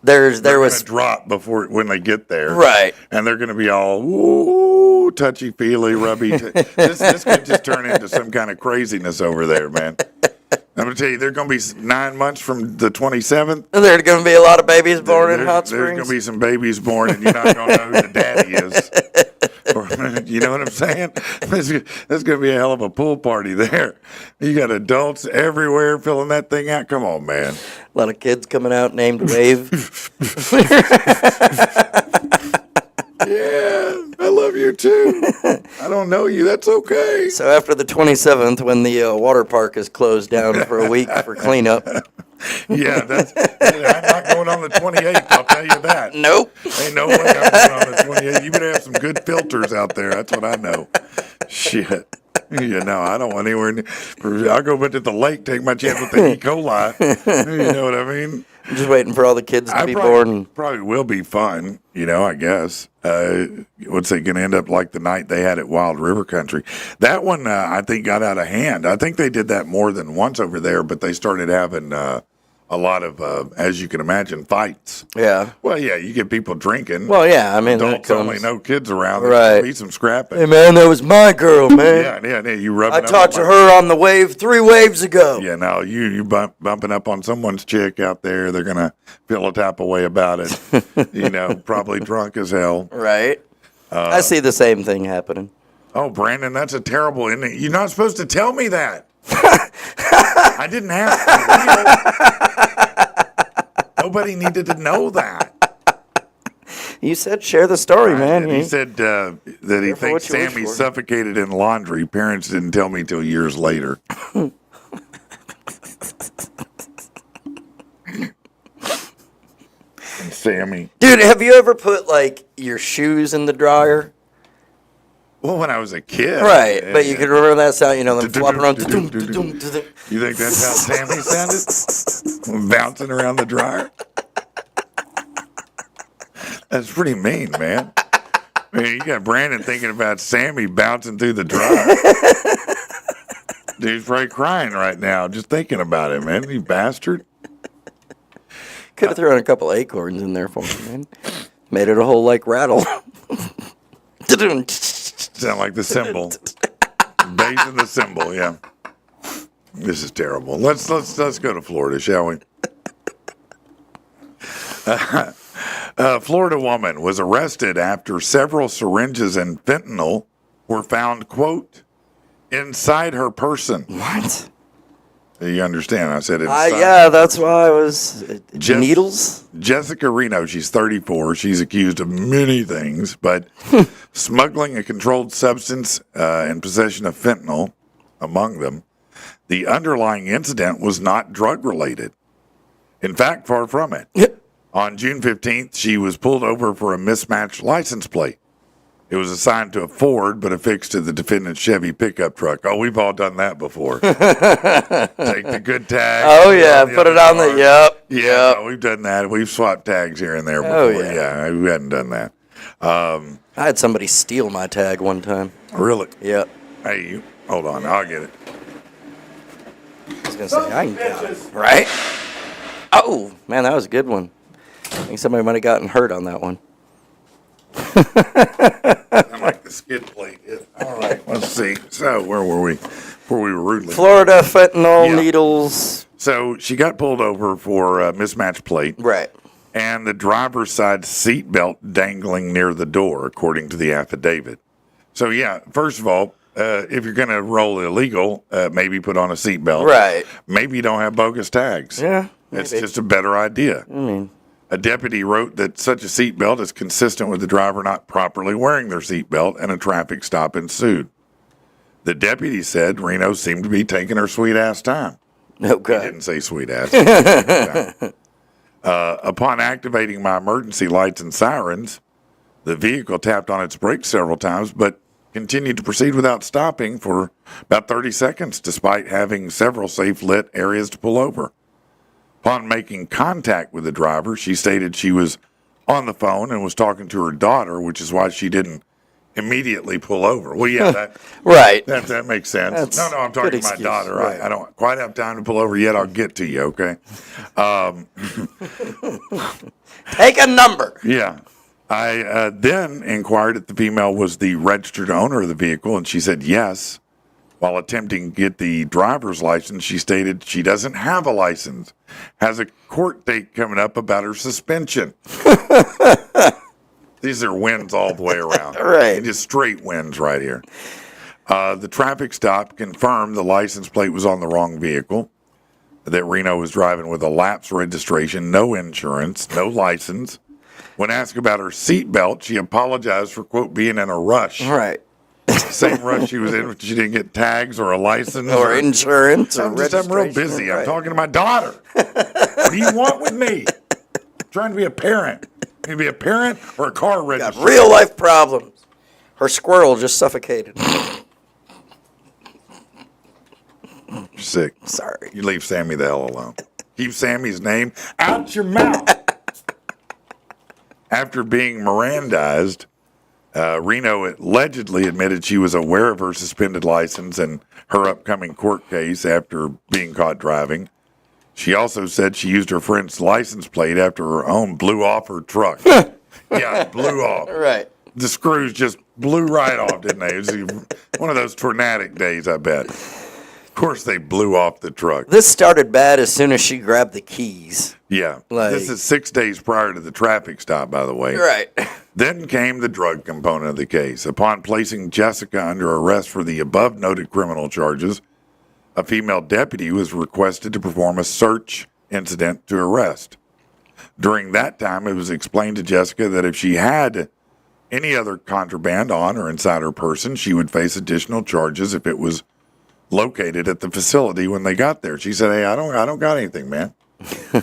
There was drop before when they get there? Right. And they're going to be all ooh, touchy feely, rubby. This could just turn into some kind of craziness over there, man. I'm going to tell you, there's going to be 9 months from the 27th. there are gonna be a lot of babies born in hot There's springs. going to be some babies born, and you're not going to know who the daddy is. Or, you know what I'm saying? There's going to be a hell of a pool party there. You got adults everywhere filling that thing out. Come on, man. A lot of kids coming out named Wave. Yeah, I love you too. I don't know you. That's okay. So after the 27th, when the water park is closed down for a week for cleanup, Yeah, I'm not going on the 28th. I'll tell you that. nope. Ain't no way I'm going on the 28th. You better have some good filters out there. That's what I know. Shit. You know, I don't want anywhere. I'll go to the lake, take my chance with the E. coli. You know what I mean? I'm just waiting for all the kids to be born. Probably will be fun, you know, I guess. What's it going to end up like the night they had at Wild River Country? That one, I think, got out of hand. I think they did that more than once over there, but they started having a lot of, as you can imagine, fights. Yeah. Well, yeah, you get people drinking. Well, yeah. I mean, that adults only, comes. no kids around. There's Right. gonna be some scrapping. Hey, man, that was my girl, man. Yeah, you rubbing I up talked on to my- her on the wave 3 waves ago. Yeah, no, you bumping up on someone's chick out there. They're gonna feel a type of way about it. You know, probably drunk as hell. Right. I see the same thing happening. Oh, Brandon, that's a terrible. You're not supposed to tell me that. I didn't ask you. Nobody needed to know that. You said share the story, man. He said that he thinks what you wish Sammy for. suffocated in laundry. Parents didn't tell me till years later. And Sammy. Dude, have you ever put like your shoes in the dryer? Well, when I was a kid. Right, but you yeah. can remember that sound, you know, them flopping around. You think that's how Sammy sounded? Bouncing around the dryer? That's pretty mean, man. I mean, you got Brandon thinking about Sammy bouncing through the dryer. Dude's probably crying right now just thinking about it, man. You bastard. Could have thrown a couple acorns in there for me, man. Made it a whole like rattle. Sound like the cymbal. Bass in the cymbal, yeah. This is terrible. Let's go to Florida, shall we? Florida woman was arrested after several syringes and fentanyl were found, quote, inside her person. What? You understand? I said inside. Yeah, that's why I was. Needles? Jessica Reno, she's 34. She's accused of many things, but smuggling a controlled substance and possession of fentanyl among them. The underlying incident was not drug-related. In fact, far from it. On June 15th, she was pulled over for a mismatched license plate. It was assigned to a Ford, but affixed to the defendant's Chevy pickup truck. Oh, we've all done that before. Take the good tag. Oh, yeah, put it on the, yep. Yeah, we've done that. We've swapped tags here and there before. Oh, yeah. We hadn't done that. I had somebody steal my tag one time. Really? Yep. Hey, hold on. I'll get it. I was going to say, I can get it. Right? Oh, man, that was a good one. I think somebody might have gotten hurt on that one. I like the skid plate. Yeah. All right, let's see. So, where were we? Before we were rudely. Florida, fentanyl, Yeah. needles. So, she got pulled over for a mismatched plate. Right. And the driver's side seat belt dangling near the door, according to the affidavit. So, yeah, first of all, if you're going to roll illegal, maybe put on a seat belt. Right. Maybe you don't have bogus tags. Yeah. It's maybe. just a better idea. I mean, A deputy wrote that such a seatbelt is consistent with the driver not properly wearing their seatbelt, and a traffic stop ensued. The deputy said Reno seemed to be taking her sweet ass time. okay. He didn't say sweet ass. Upon activating my emergency lights and sirens, the vehicle tapped on its brakes several times, but continued to proceed without stopping for about 30 seconds, despite having several safe lit areas to pull over. Upon making contact with the driver, she stated she was on the phone and was talking to her daughter, which is why she didn't immediately pull over. Well, yeah, Right. that makes sense. That's No, I'm talking good to my excuse, daughter. right. I don't quite have time to pull over yet. I'll get to you, okay? Take a number. Yeah. I then inquired if the female was the registered owner of the vehicle, and she said yes. While attempting to get the driver's license, she stated she doesn't have a license, has a court date coming up about her suspension. These are wins all the way around. Right. Just straight wins right here. The traffic stop confirmed the license plate was on the wrong vehicle, that Reno was driving with a lapsed registration, no insurance, no license. When asked about her seatbelt, she apologized for, quote, being in a rush. Right. Same rush she was in. She didn't get tags or a license. Or insurance or I'm real registration. busy. I'm Right. talking to my daughter. What do you want with me? I'm trying to be a parent. You be a parent or a car Got registrar? real life problems. Her squirrel just suffocated. Sick. Sorry. You leave Sammy the hell alone. Keep Sammy's name out your mouth. After being Mirandized, Reno allegedly admitted she was aware of her suspended license and her upcoming court case after being caught driving. She also said she used her friend's license plate after her own blew off her truck. Yeah, it blew off. Right. The screws just blew right off, didn't they? It was one of those tornadic days, I bet. Of course, they blew off the truck. This started bad as soon as she grabbed the keys. Yeah. Like- This is 6 days prior to the traffic stop, by the way. Right. Then came the drug component of the case. Upon placing Jessica under arrest for the above noted criminal charges, a female deputy was requested to perform a search incident to arrest. During that time, it was explained to Jessica that if she had any other contraband on or inside her person, she would face additional charges if it was located at the facility when they got there. She said, "Hey, I don't got anything, man.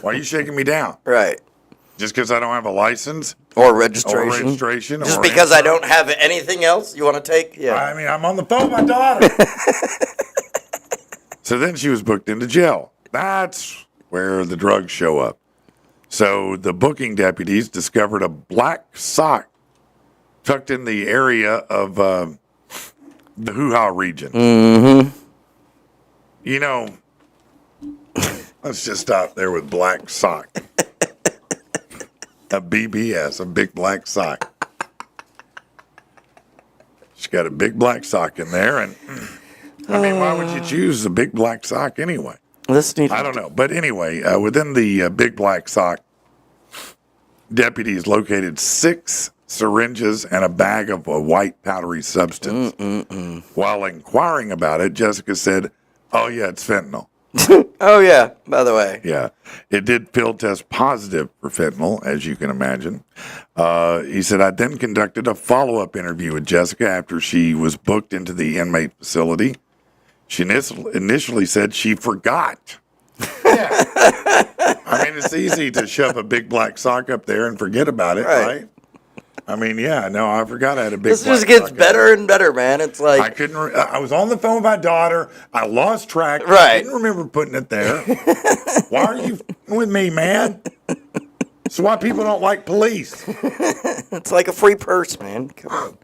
Why are you shaking me down? Right. Just because I don't have a license Or or registration. registration? Just or because I insurance? don't have anything else you want to take? Yeah. I mean, I'm on the phone with my daughter." So then she was booked into jail. That's where the drugs show up. So the booking deputies discovered a black sock tucked in the area of the hoo-ha region. Mm-hmm. You know, let's just stop there with black sock. A BBS, a big black sock. She's got a big black sock in there, and I mean, why would you choose a big black sock anyway? This needs I don't know. But anyway, within the big black sock, deputies located 6 syringes and a bag of a white powdery substance. While inquiring about it, Jessica said, "Oh, yeah, it's fentanyl." Oh, yeah, by the way. Yeah. It did field test positive for fentanyl, as you can imagine. He said, "I then conducted a follow-up interview with Jessica after she was booked into the inmate facility. She initially said she forgot." Yeah. I mean, it's easy to shove a big black sock up there and forget about it, right? I mean, yeah, no, I forgot I had a big This black just gets sock better and better, man. It's like, I couldn't. I was on the phone with my daughter. I lost track. I Right. didn't remember putting it there. Why are you with me, man? That's why people don't like police. it's like a free purse, man. Come on.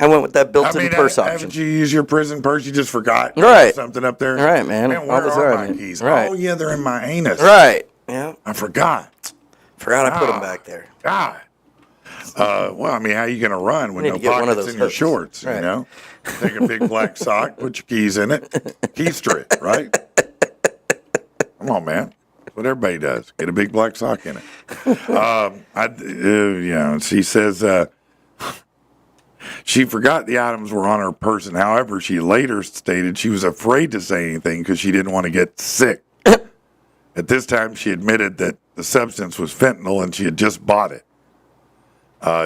I went with that I built-in mean, purse haven't option. you used your prison purse? You just forgot Right. something up there. Right, man. Man, All where this are time, my man. keys? Right. Oh yeah, they're in my anus. Right. Yeah. I forgot. Forgot I put them Ah. back there. God. Well, I mean, how you going to run with need no to get one of pockets those in your hooks. shorts? Right. You know, take a big black sock, put your keys in it, keister it, right? Come on, man. That's what everybody does. Get a big black sock in it. She says she forgot the items were on her person. However, she later stated she was afraid to say anything because she didn't want to get sick. At this time, she admitted that the substance was fentanyl and she had just bought it.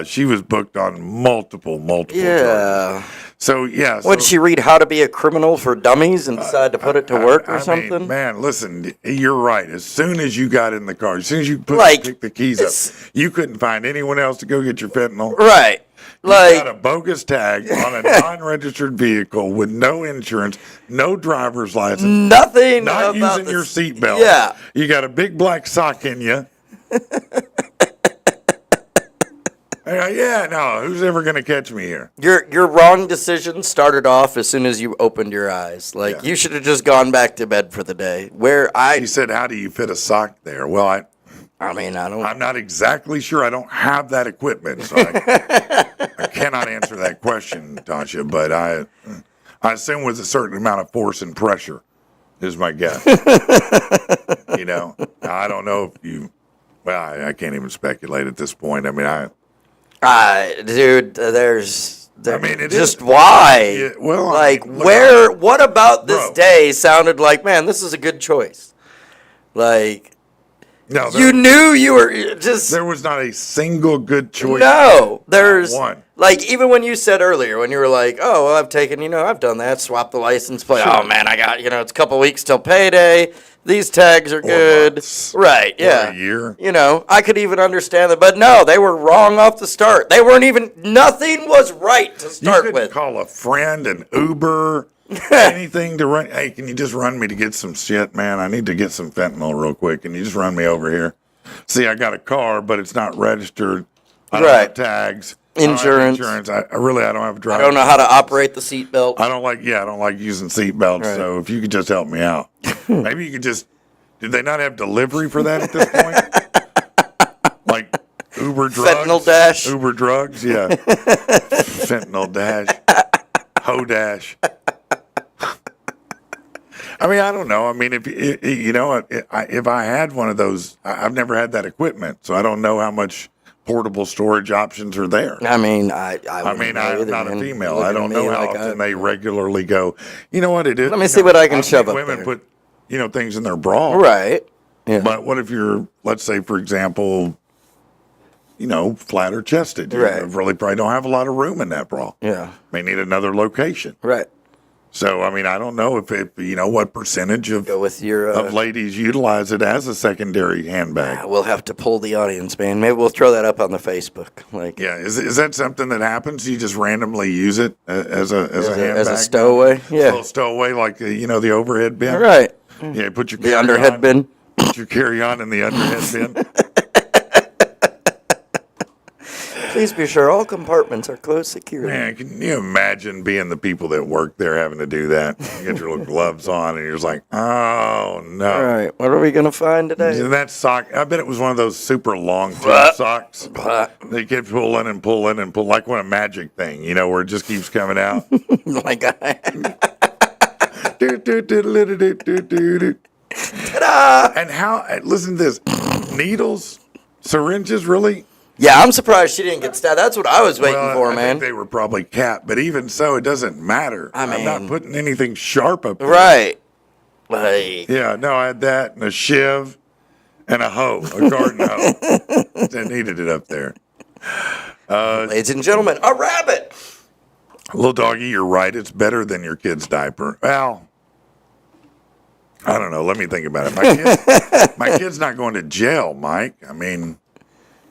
She was booked on multiple charges. Yeah. So, yeah. What, did she read How to Be a Criminal for Dummies and decide to put it to work or I something? mean, man, listen, you're right. As soon as you got in the car, as soon as you picked the keys up, you couldn't find anyone else to go get your fentanyl. Right. You got a bogus tag on a non-registered vehicle with no insurance, no driver's license, nothing not about using your this- seatbelt. Yeah. You got a big black sock in you. Yeah, no, who's ever going to catch me here? Your wrong decision started off as soon as you opened your eyes. Like, Yeah. you should have just gone back to bed for the day. He said, "How do you fit a sock there?" Well, I'm not exactly sure. I don't have that equipment, so I cannot answer that question, Tasha. But I assume with a certain amount of force and pressure is my guess. You know, I don't know if you. Well, I can't even speculate at this point. I mean, dude, there's I mean, it just is- why? Yeah, well, like, I mean, look, where? What about this Bro. day sounded like, man, this is a good choice? Like, no, you knew you were just. there was not a single good choice. No, there's one. like, even when you said earlier, when you were like, "Oh, well, I've done that, swapped the license plate." Sure. Oh man, I got it's a couple weeks till payday. These tags are good, months. right? Or Yeah, a year. I could even understand that, but no, they were wrong off the start. They weren't even. Nothing was right to You start could with. call a friend, an Uber, anything to run. Hey, can you just run me to get some shit, man? I need to get some fentanyl real quick. Can you just run me over here? See, I got a car, but it's not registered. I don't Right. have tags. I don't have Insurance. insurance. I don't have a I driver. don't know how to operate the seatbelt. I don't like using seatbelts. Right. So if you could just help me out, maybe you could just. Did they not have delivery for that at this point? Like Uber drugs, Fentanyl dash. Uber drugs, yeah. Fentanyl dash, Ho dash. mean, I don't know. I mean, if I had one of those, I've never had that equipment, so I don't know how much portable storage options are there. I mean, I I'm either, not a man. female. Looking I at don't me know how like often they regularly go. You know what it is? Let me see what I can shove up women there. put, things in their bra. Right. Yeah. But what if you're, let's say, for example, flatter chested? You Right. really probably don't have a lot of room in that bra. Yeah. May need another location. Right. So, I mean, I don't know if what percentage of Go with your. of ladies utilize it as a secondary handbag. We'll have to pull the audience, man. Maybe we'll throw that up on the Facebook. Like, Yeah, is that something that happens? You just randomly use it as a handbag, as a stowaway. a Yeah. little stowaway, like the overhead bin. All right. Yeah, put your The carry-on- underhead bin. Put your carry-on in the underhead bin. Please be sure all compartments are closed securely. Man, can you imagine being the people that work there having to do that? You get your little gloves on, and you're just like, oh no. All right. What are we gonna find today? And that sock, I bet it was one of those super long tube socks. They kept pulling and pulling and pull, like one a magic thing, where it just keeps coming out. Like, Ta-da! And how? Listen to this: needles, syringes, really? yeah, I'm surprised she didn't get stabbed. That's what I was waiting for, I man. think they were probably capped, but even so, it doesn't matter. I'm not mean- putting anything sharp up there. Right. Like, Yeah, no, I had that and a shiv and a hoe, a garden hoe. I needed it up there. ladies and gentlemen, a rabbit. Little doggy, you're right. It's better than your kid's diaper. Well, I don't know. Let me think about it. My kid's not going to jail, Mike. I mean,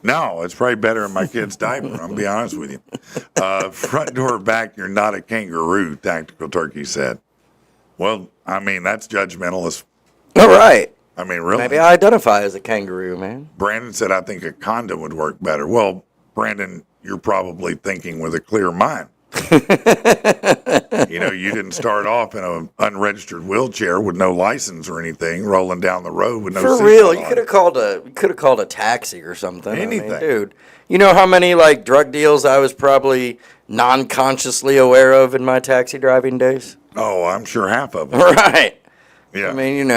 no, it's probably better in my kid's diaper. I'm going to be honest with you. Front door, back, you're not a kangaroo, Tactical Turkey said. Well, I mean, that's judgmental as, All right. I mean, really. Maybe I identify as a kangaroo, man. Brandon said, I think a condom would work better. Well, Brandon, you're probably thinking with a clear mind. You didn't start off in an unregistered wheelchair with no license or anything, rolling down the road with no For seatbelt real, on. you could have called a taxi or something. I mean, Anything. dude. You know how many like drug deals I was probably non-consciously aware of in my taxi driving days? Oh, I'm sure half of them. Right. Yeah. I mean,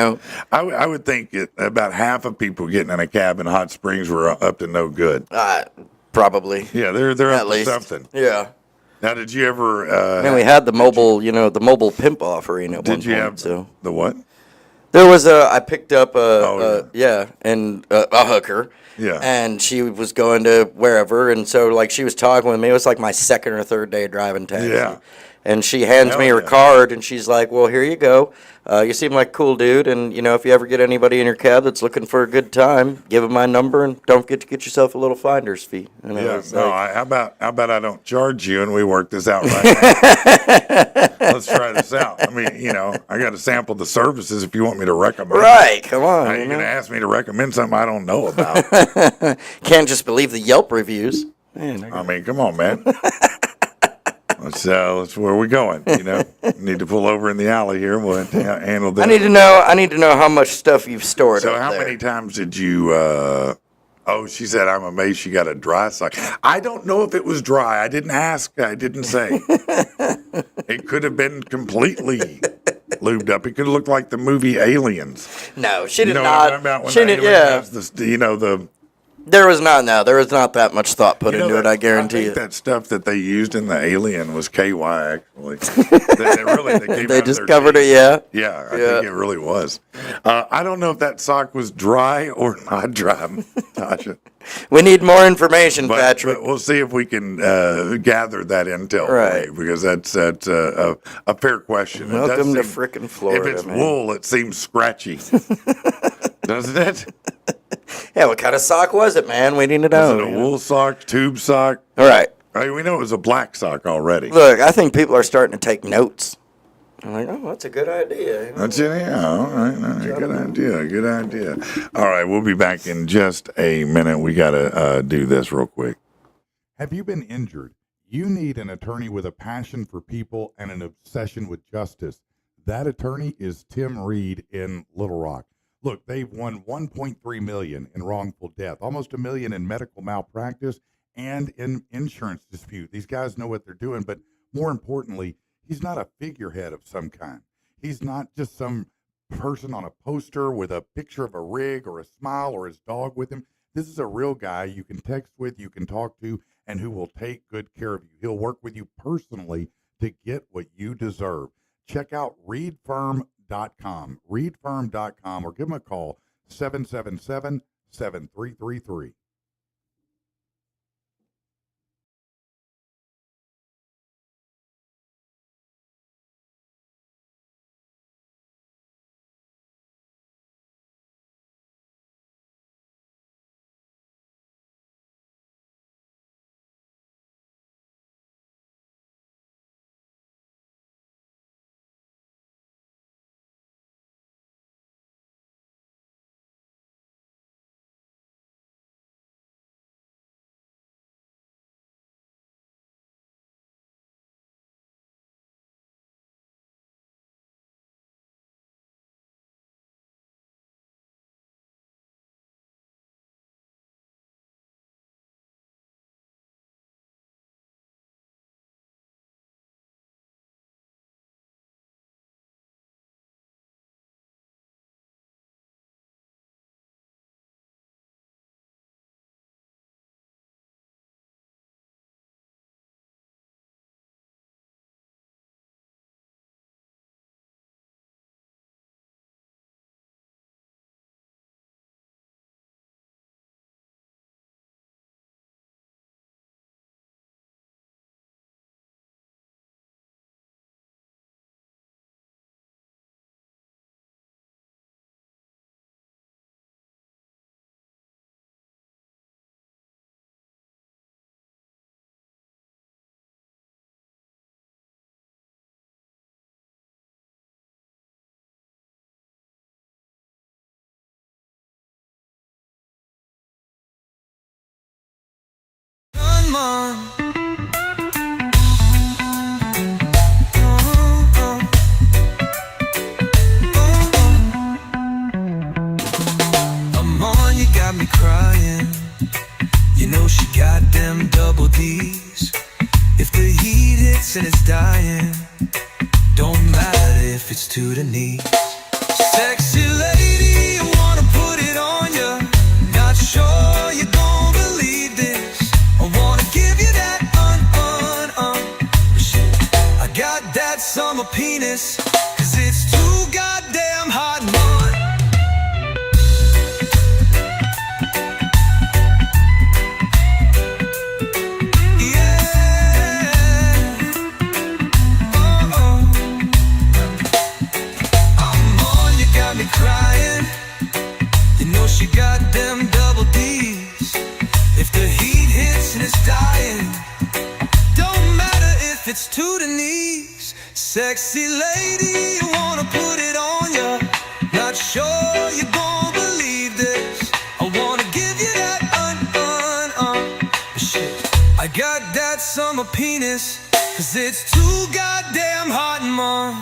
I would think about half of people getting in a cab in Hot Springs were up to no good. probably. Yeah, they're At up to least. something. Yeah. Now, did you ever? And we had the mobile, the mobile pimp offering at one Did you point. have So the what? there was I picked up Oh, and a hooker. Yeah. And she was going to wherever, and so like she was talking with me. It was like my second or third day driving taxi. Yeah. And she hands Hell me her yeah. card, and she's like, "Well, here you go. You seem like a cool dude, and if you ever get anybody in your cab that's looking for a good time, give them my number, and don't forget to get yourself a little finder's fee." And I Yeah. was No. like, How about I don't charge you and we work this out right now? Let's try this out. I mean, I got to sample the services if you want me to recommend. right, come on. Now, you you're know? going to ask me to recommend something I don't know about. Can't just believe the Yelp reviews. Man, I mean, come on, man. Let's where we going? Need to pull over in the alley here. And we'll have to handle that. I need to know how much stuff you've stored. So up how there. many times did you? She said, "I'm amazed she got a dry sock." I don't know if it was dry. I didn't ask. I didn't say. It could have been completely lubed up. It could have looked like the movie Aliens. No, she did You know not. what I'm talking about? When She the did. alien Yeah, has this, the there was not. No, there was not that much thought put into it. I guarantee I you. think that stuff that they used in the Alien was KY. Actually, they came They out of their discovered teeth. it. Yeah. Yeah, I Yeah. think it really was. I don't know if that sock was dry or not dry, Tasha. We need more information, But Patrick. we'll see if we can gather that intel, Right. for you, because that's a fair question. It does Welcome to seem- frickin' Florida, If it's man. wool, it seems scratchy, doesn't it? Yeah, what kind of sock was it, man? We need to Was know. it a wool sock, tube sock? All right. I mean, we know it was a black sock already. Look, I think people are starting to take notes. I'm like, oh, that's a good idea. That's it. Yeah. All right. Good idea. Good idea. All right. We'll be back in just a minute. We got to do this real quick. Have you been injured? You need an attorney with a passion for people and an obsession with justice. That attorney is Tim Reed in Little Rock. Look, they've won $1.3 million in wrongful death, almost $1 million in medical malpractice and in insurance dispute. These guys know what they're doing, but more importantly, he's not a figurehead of some kind. He's not just some person on a poster with a picture of a rig or a smile or his dog with him. This is a real guy you can text with, you can talk to, and who will take good care of you. He'll work with you personally to get what you deserve. Check out readfirm.com, readfirm.com, or give him a call, 777-7333. I'm on, you got me crying. You know she got them double D's. If the heat hits and it's dying, don't matter if it's to the knees. Sexy lady, I wanna put it on ya. Not sure you gon' believe this. I wanna give you that shit. I got that summer penis, 'cause it's too goddamn hot, man. Crying, you know she got them double D's. If the heat hits and it's dying, don't matter if it's to the knees. Sexy lady, you wanna put it on ya. Not sure you gon' believe this. I wanna give you that shit. I got that summer penis, 'cause it's too goddamn hot, man.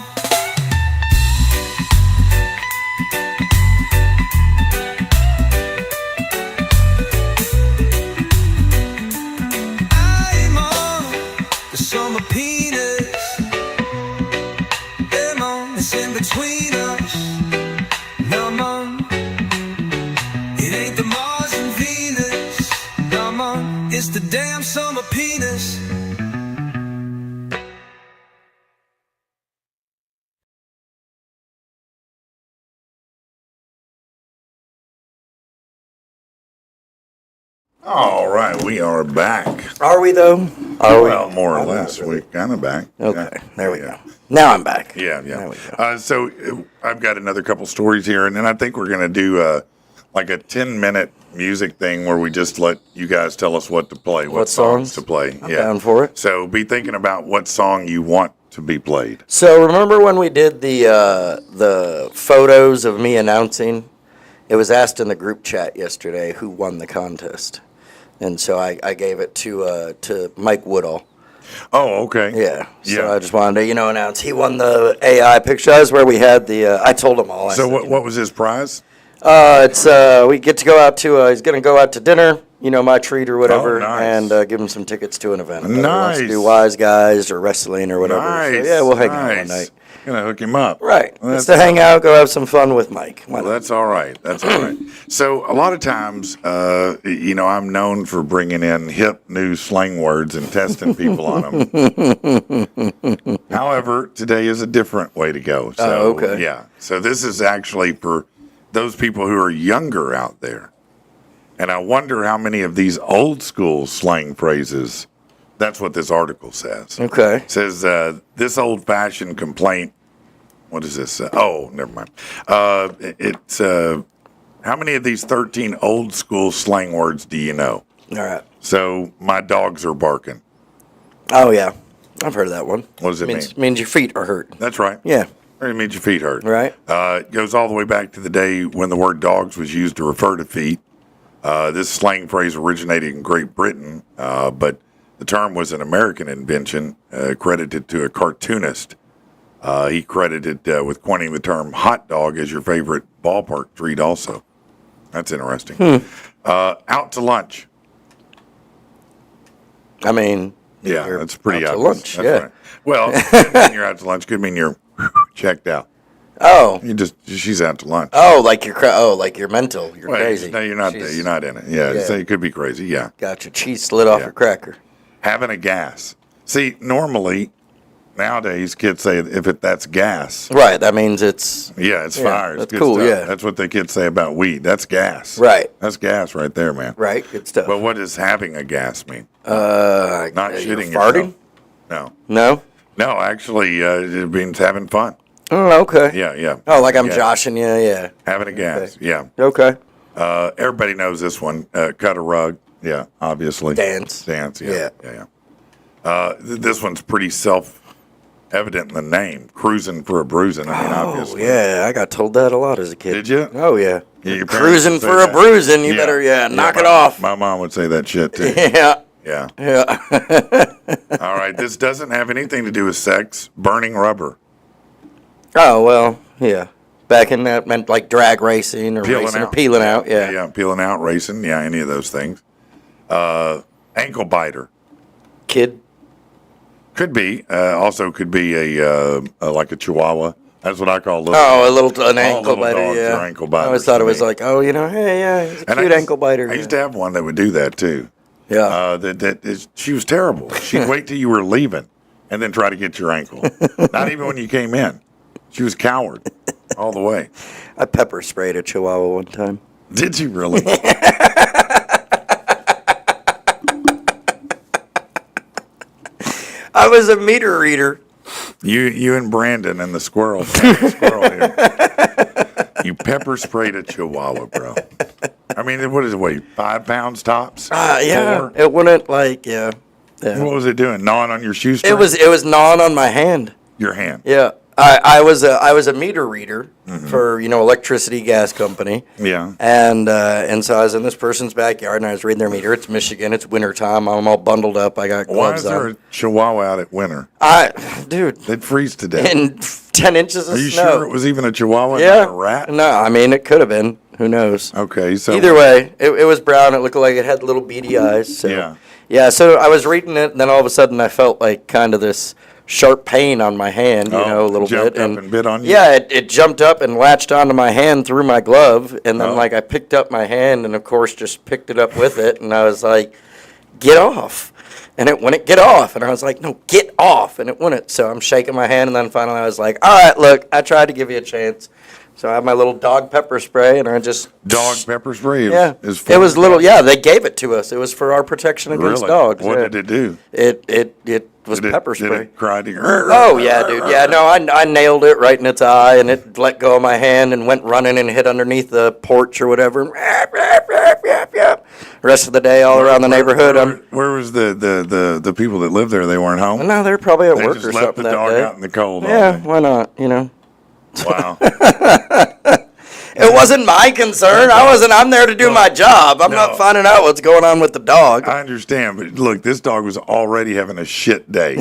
Summer penis, yeah, man, it's in between us. No, man, it ain't the Mars and Venus. No, man, it's the damn summer penis. All right, we are back. Are we though? Are we? Well, more or less. We're kind of back. Okay, Yeah. there we go. Now I'm back. Yeah, yeah. There we go. So I've got another couple stories here, and then I think we're going to do like a 10-minute music thing where we just let you guys tell us what to play, what songs to play. I'm down for it. So be thinking about what song you want to be played. So remember when we did the photos of me announcing? It was asked in the group chat yesterday who won the contest, and so I gave it to Mike Woodall. Oh, okay. Yeah. So Yeah. I just wanted to announce he won the AI picture. That's where we had the. I told him all. I So said, what was his prize? It's we get to go out to. He's gonna go out to dinner. My treat or whatever, nice. and give him some tickets to an event. Whether he wants to Nice. do Wise Guys or wrestling or whatever. Nice, So, yeah, we'll hang out one nice. night. Gonna hook him up. Right. Well, Just to hang out, go have some fun with Mike. Why Well, not? that's all right. That's all right. So a lot of times, I'm known for bringing in hip new slang words and testing people on them. However, today is a different way to go. So, Oh, okay. Yeah. So this is actually for those people who are younger out there. And I wonder how many of these old school slang phrases, that's what this article says. Okay. It says, this old-fashioned complaint, what is this? Never mind. It's how many of these 13 old school slang words do you know? All right. So, my dogs are barking. Oh, yeah. I've heard of that one. What does it mean? Means your feet are hurt. That's right. Yeah. Or it means your feet hurt. Right. It goes all the way back to the day when the word dogs was used to refer to feet. This slang phrase originated in Great Britain, but the term was an American invention credited to a cartoonist. He credited with coining the term hot dog as your favorite ballpark treat also. That's interesting. Out to lunch. I mean, Yeah, you're that's pretty out to obvious. lunch. That's Yeah. right. Well, could mean you're out to lunch. Could mean you're checked out. Oh. She's out to lunch. Oh, like you're mental. You're Well, crazy. No, you're not. She's- You're not in it. Yeah, Yeah. so it could be crazy. Yeah, Got your cheese slid off Yeah. your cracker. having a gas. See, normally nowadays kids say that's gas. Right. That means it's Yeah, it's Yeah, fire. It's that's good cool, stuff. yeah. That's what the kids say about weed. That's gas. right. That's gas right there, man. Right. Good stuff. But what does having a gas mean? Not you're shitting farting? yourself. No. No. No, actually, it means having fun. Oh, okay. Yeah, yeah. Oh, like I'm Yeah. joshing you. Yeah. Having a gas. Yeah. Okay. Everybody knows this one. Cut a rug. Yeah, obviously. Dance. Dance. Yeah. Yeah. Yeah. This one's pretty self-evident in the name. Cruising for a bruising. I mean, Oh, obviously. yeah. I got told that a lot as a kid. Did you? Oh, yeah. Yeah, your parents Cruising would say for a that. bruising. You better, knock it off. My mom would say that shit too. Yeah. Yeah. Yeah. All right. This doesn't have anything to do with sex. Burning rubber. Oh, well, yeah. Back in that meant like drag racing or racing or peeling out. Yeah. Yeah, peeling out, racing. Yeah, any of those things. Ankle biter. Kid. Could be. Also could be a like a chihuahua. That's what I call little. An ankle little biter, dogs yeah. are ankle biters I always thought to it was me. like, oh, hey, yeah, he's a And cute ankle biter. I used to have one that would do that too. Yeah. She was terrible. She'd wait till you were leaving and then try to get your ankle. Not even when you came in. She was a coward all the way. I pepper sprayed a chihuahua one time. Did you really? I was a meter reader. You and Brandon and the squirrel here. You pepper sprayed a chihuahua, bro. I mean, what does it weigh? 5 pounds tops? Yeah. 4? It wouldn't like, yeah. What was it doing? Gnawing on your shoestring? It was gnawing on my hand. Your hand. Yeah. I was a meter reader for electricity gas company. Yeah. And so I was in this person's backyard and I was reading their meter. It's Michigan. It's wintertime. I'm all bundled up. I got Why gloves is there on. a chihuahua out at winter? Dude, They'd freeze to death. in 10 inches of Are you snow. sure it was even a chihuahua, Yeah. not a rat? No, I mean it could have been. Who knows? Okay, so Either way, it was brown. It looked like it had little beady eyes. So. Yeah. Yeah. So I was reading it, and then all of a sudden I felt like kind of this sharp pain on my hand, a little jumped bit, up and bit on you? Yeah, it jumped up and latched onto my hand through my glove, and then Oh. like I picked up my hand, and of course just picked it up with it, and I was like, "Get off!" And it wouldn't get off, and I was like, "No, get off!" And it wouldn't. So I'm shaking my hand, and then finally I was like, "All right, look, I tried to give you a chance." So I have my little dog pepper spray, and I just dog pepper spray. yeah, is it was little. Yeah, they gave it to us. It was for our protection against Really? dogs. What yeah. did it do? It was pepper Did spray. it cry to you? Oh yeah, dude. Yeah, no, I nailed it right in its eye, and it let go of my hand and went running and hid underneath the porch or whatever. The rest of the day, all around the neighborhood, Where was the people that lived there? They weren't home. no, they're probably at They work just or left something the that dog day. out in the cold. all Yeah, day. why not? Wow. It wasn't my concern. I'm there to do my job. I'm No. not finding out what's going on with the dog. I understand, but look, this dog was already having a shit day.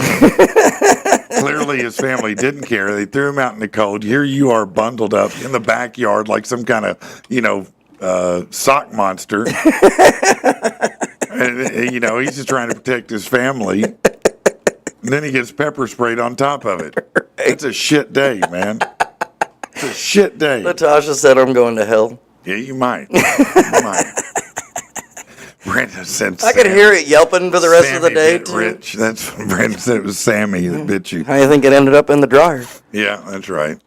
Clearly, his family didn't care. They threw him out in the cold. Here you are, bundled up in the backyard like some kind of, sock monster. And, he's just trying to protect his family. And then he gets pepper sprayed on top of it. It's a shit day, man. It's a shit day. Natasha said I'm going to hell. Yeah, you might. You might. Brenda said I could hear it yelping for the rest of the Sammy day, bit too. Rich. That's what Brenda said. It was Sammy that bit you. How do you think it ended up in the dryer? Yeah, that's right.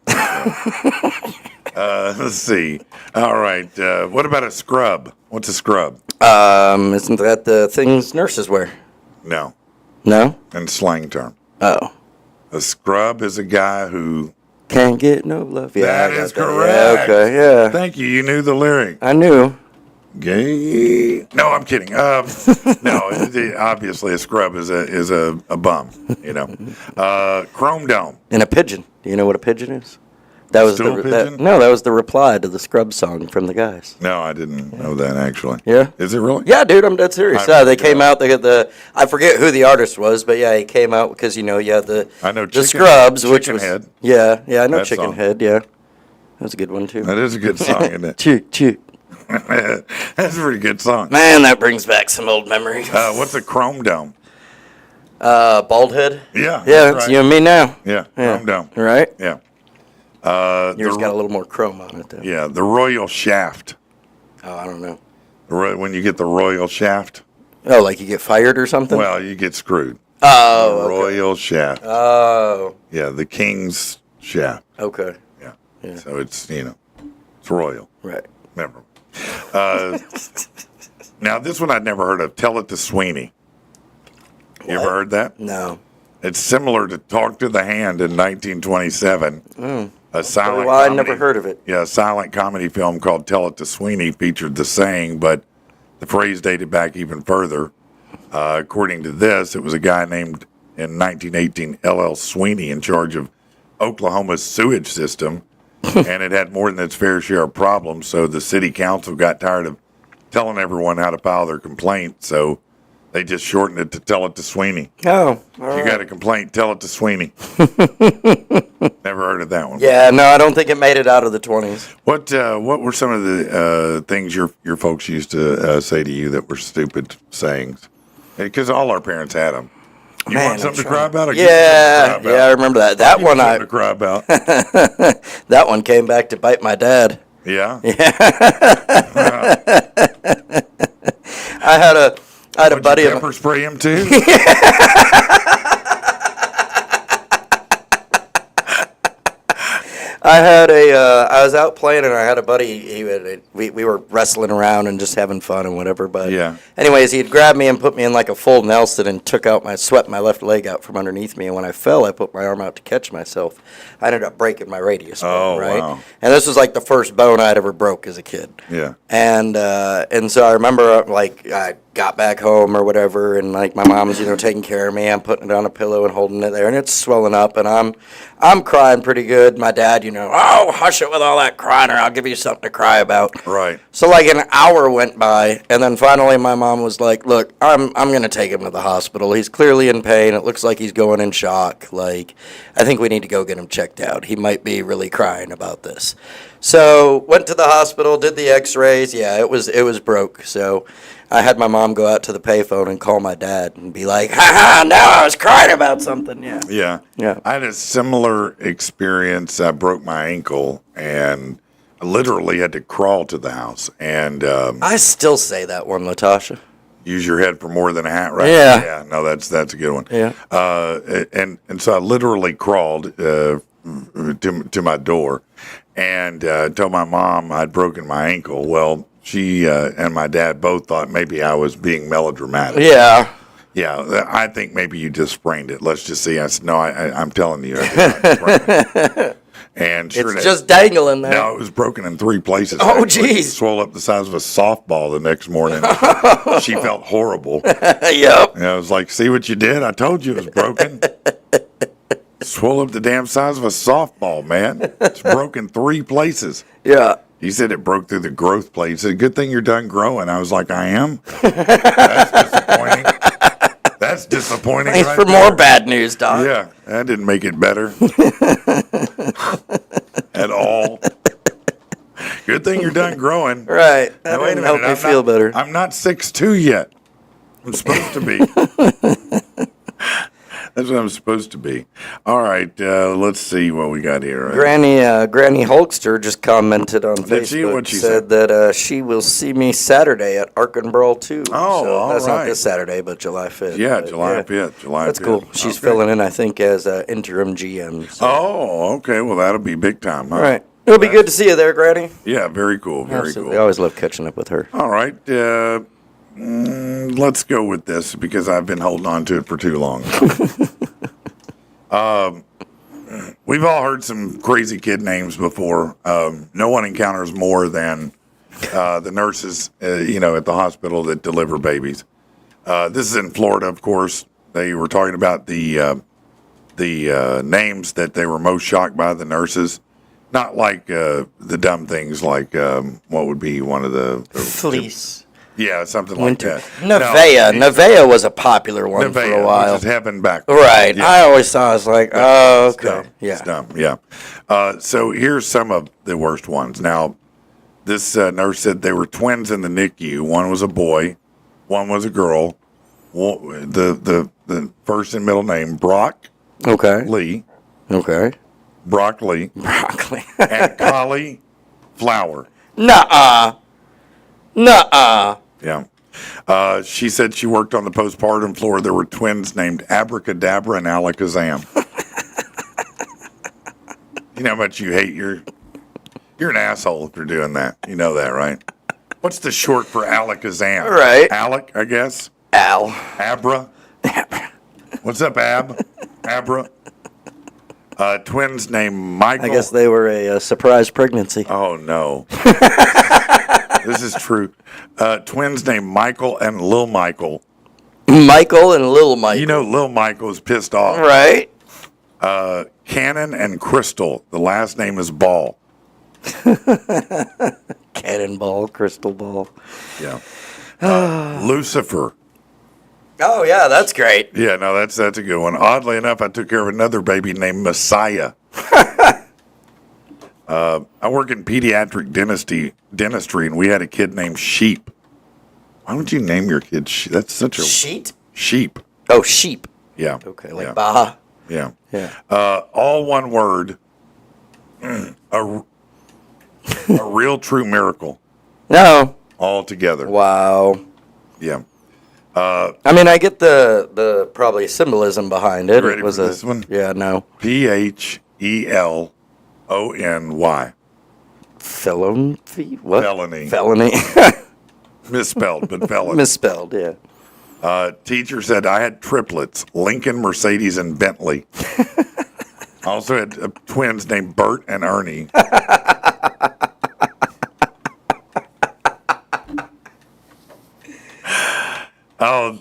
Let's see. All right. What about a scrub? What's a scrub? Isn't that the things nurses wear? No, No? in slang term. Oh. A scrub is a guy who. Can't get no love. Yeah, That I got is that. correct. Yeah, okay, yeah. Thank you. You knew the lyric. I knew. Gay. No, I'm kidding. No, obviously a scrub is a bum. You know, chrome dome. And a pigeon. Do you know what a pigeon is? That was Stool pigeon? that was the reply to the Scrub song from the guys. No, I didn't know that actually. Yeah. Is it really? Yeah, dude, I'm dead serious. I They forgot. came out. They got I forget who the artist was, but yeah, he came out because you had the I know the Chicken- Scrubs, which Chicken was Head. Yeah, I know That Chicken song. Head. Yeah, that was a good one too. That is a good song, isn't it? Chick, chick. That's a pretty good song. Man, that brings back some old memories. What's a chrome dome? Bald head. Yeah. Yeah, that's it's right. you and me now. Yeah, Yeah. chrome dome. Right. Yeah. Yours the- got a little more chrome on it though. Yeah, the royal shaft. Oh, I don't know. When you get the royal shaft, Oh, like you get fired or something? well, you get screwed. Oh. The Okay. royal shaft. Oh. Yeah, the king's shaft. Okay. Yeah. Yeah. So it's it's royal. Right. Remember. Now this one I'd never heard of. Tell it to Sweeney. You ever What? heard that? No. It's similar to Talk to the Hand in 1927. A silent Well, I comedy. never heard of it. Yeah, a silent comedy film called Tell It to Sweeney featured the saying, but the phrase dated back even further. According to this, it was a guy named in 1918 L.L. Sweeney in charge of Oklahoma's sewage system, and it had more than its fair share of problems, so the city council got tired of telling everyone how to file their complaint, so they just shortened it to Tell It to Sweeney. Oh. If you got a complaint, tell it to Sweeney. Never heard of that one. Yeah, no, I don't think it made it out of the 20s. What were some of the things your folks used to say to you that were stupid sayings? Because all our parents had them. You Man, want something I'm to cry trying- about? I'll give you Yeah, something to cry yeah, I about. remember that. That one, Something to cry about. that one came back to bite my dad. Yeah. I had a Would buddy you of pepper spray him too? I was out playing and I had a buddy. We were wrestling around and just having fun and whatever. But Yeah. anyways, he'd grabbed me and put me in like a full Nelson and swept my left leg out from underneath me. And when I fell, I put my arm out to catch myself. I ended up breaking my radius bone, Oh, right? wow. And this was like the first bone I'd ever broke as a kid. Yeah. And so I remember like I got back home or whatever, and like my mom's taking care of me. I'm putting it on a pillow and holding it there, and it's swelling up, and I'm crying pretty good. My dad, oh, hush it with all that crying, or I'll give you something to cry about. Right. So like an hour went by, and then finally my mom was like, "Look, I'm gonna take him to the hospital. He's clearly in pain. It looks like he's going in shock. Like, I think we need to go get him checked out. He might be really crying about this." So went to the hospital, did the X-rays. Yeah, it was broke. So I had my mom go out to the payphone and call my dad and be like, "Ha ha! Now I was crying about something." Yeah. Yeah. Yeah. I had a similar experience. I broke my ankle and I literally had to crawl to the house and I still say that one, Latasha. use your head for more than a hat, right? Yeah. Yeah. No, that's a good one. Yeah. And so I literally crawled to my door and told my mom I'd broken my ankle. Well, she and my dad both thought maybe I was being melodramatic. Yeah. Yeah, I think maybe you just sprained it. Let's just see. I said, no, I'm telling you, I did not sprain it. And sure It's enough- just dangling there. no, it was broken in 3 places. Oh, actually. geez. Swole up the size of a softball the next morning. She felt horrible. Yep. And I was like, see what you did? I told you it was broken. Swole up the damn size of a softball, man. It's broken 3 places. Yeah. He said it broke through the growth plate. He said, good thing you're done growing. I was like, I am? That's disappointing. That's disappointing. Thanks right for there. more bad news, Doc. Yeah, that didn't make it better at all. Good thing you're done growing. Right. That Now, wait a didn't minute. help me feel better. I'm not 6'2" yet. I'm supposed to be. That's what I'm supposed to be. All right, let's see what we got here. Granny Hulkster just commented on Did she? Facebook. What'd she said that she will see me Saturday at Ark and Brawl 2. Oh, so all that's not right. this Saturday, but July 5th. Yeah, But, July 5th. July 5th. That's cool. She's Okay. filling in, I think, as interim GM. So. Oh, okay. Well, that'll be big time, huh? All right. It'll be good to see you there, Granny. Yeah, very cool. Very Absolutely. cool. I always love catching up with her. All right. Let's go with this because I've been holding on to it for too long. We've all heard some crazy kid names before. No one encounters more than the nurses, at the hospital that deliver babies. This is in Florida, of course. They were talking about the names that they were most shocked by, the nurses. Not like the dumb things like what would be one of the Fleece. Yeah, something Winter. like that. Nevea was a popular one for a while. Which is heaven backwards. Right. Yeah. I always thought, I was like, oh, It's okay. dumb. Yeah. It's dumb. Yeah. So here's some of the worst ones. Now, this nurse said they were twins in the NICU. One was a boy, one was a girl. The first and middle name, Brock Okay. Lee, Okay. Brock Lee, Broccoli. and Collie Flower. Nuh-uh. Nuh-uh. Yeah. She said she worked on the postpartum floor. There were twins named Abracadabra and Alakazam. You know how much you hate you're an asshole if you're doing that. You know that, right? What's the short for Alakazam? Right. Alec, I guess. Al. Abra. What's up, Abra. Twins named Michael. I guess they were a surprise pregnancy. Oh, no. This is true. Twins named Michael and Lil Michael. Michael and Little Michael. You know Lil Michael is pissed off. Right? Cannon and Crystal. The last name is Ball. Cannonball, crystal ball. Yeah. Lucifer. Oh, yeah, that's great. Yeah, no, that's a good one. Oddly enough, I took care of another baby named Messiah. I work in pediatric dentistry, and we had a kid named Sheep. Why would you name your kid Sheep? That's such a... Sheet? Sheep. Oh, sheep. Yeah. Okay, like yeah. Baja. Yeah. Yeah. All one word. A real true miracle. No. All together. Wow. Yeah. I mean, I get the probably symbolism behind it. You ready It was for this one? Yeah, no. Phelony. Felony? What? Felony. Felony. Misspelled, but felony. Misspelled, yeah. Teacher said I had triplets, Lincoln, Mercedes, and Bentley. I also had twins named Bert and Ernie. Oh,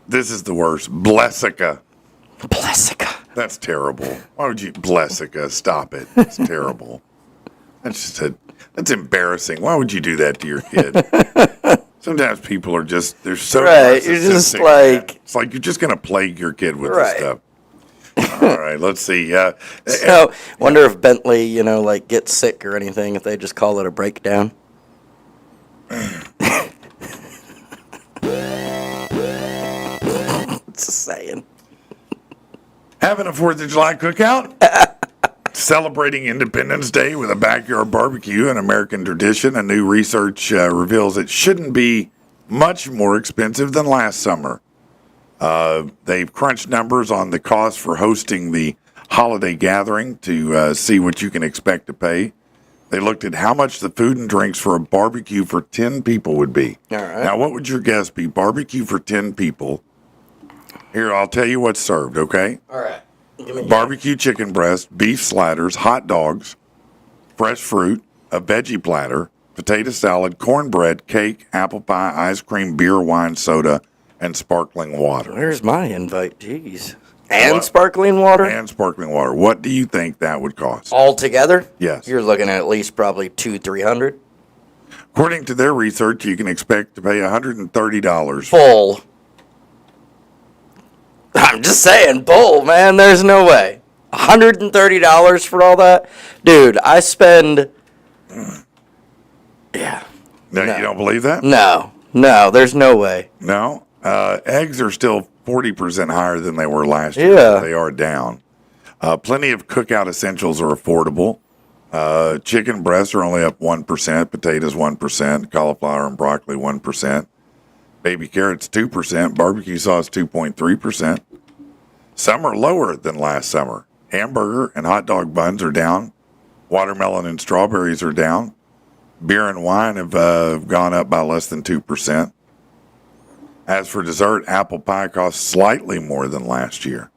this is the worst. Blessica. Blessica. That's terrible. Why would you, Blessica? Stop it. It's terrible. That's embarrassing. Why would you do that to your kid? Sometimes people are just, they're so Right, you're just narcissistic, like- man. It's like you're just going to plague your kid with Right. this stuff. All right, let's see. So, wonder if Bentley, like, gets sick or anything, if they just call it a breakdown. It's a saying. Having a 4th of July cookout? Celebrating Independence Day with a backyard barbecue, an American tradition. A new research reveals it shouldn't be much more expensive than last summer. They've crunched numbers on the cost for hosting the holiday gathering to see what you can expect to pay. They looked at how much the food and drinks for a barbecue for 10 people would be. All right. Now, what would your guess be? Barbecue for 10 people. Here, I'll tell you what's served, okay? All right. Give me Barbecue chicken breast, beef sliders, hot dogs, fresh fruit, a veggie platter, potato salad, cornbread, cake, apple pie, ice cream, beer, wine, soda, and sparkling water. Where's my invite? Jeez. And What? sparkling water? And sparkling water. What do you think that would cost? All together? Yes. You're looking at least probably $200-300. According to their research, you can expect to pay $130. Full. I'm just saying, bull, man. There's no way. $130 for all that? Dude, I spend... Yeah. Now, No. you don't believe that? No, there's no way. No. Eggs are still 40% higher than they were last year. Yeah. So they are down. Plenty of cookout essentials are affordable. Chicken breasts are only up 1%, potatoes 1%, cauliflower and broccoli 1%, baby carrots 2%, barbecue sauce 2.3%. Some are lower than last summer. Hamburger and hot dog buns are down. Watermelon and strawberries are down. Beer and wine have gone up by less than 2%. As for dessert, apple pie costs slightly more than last year.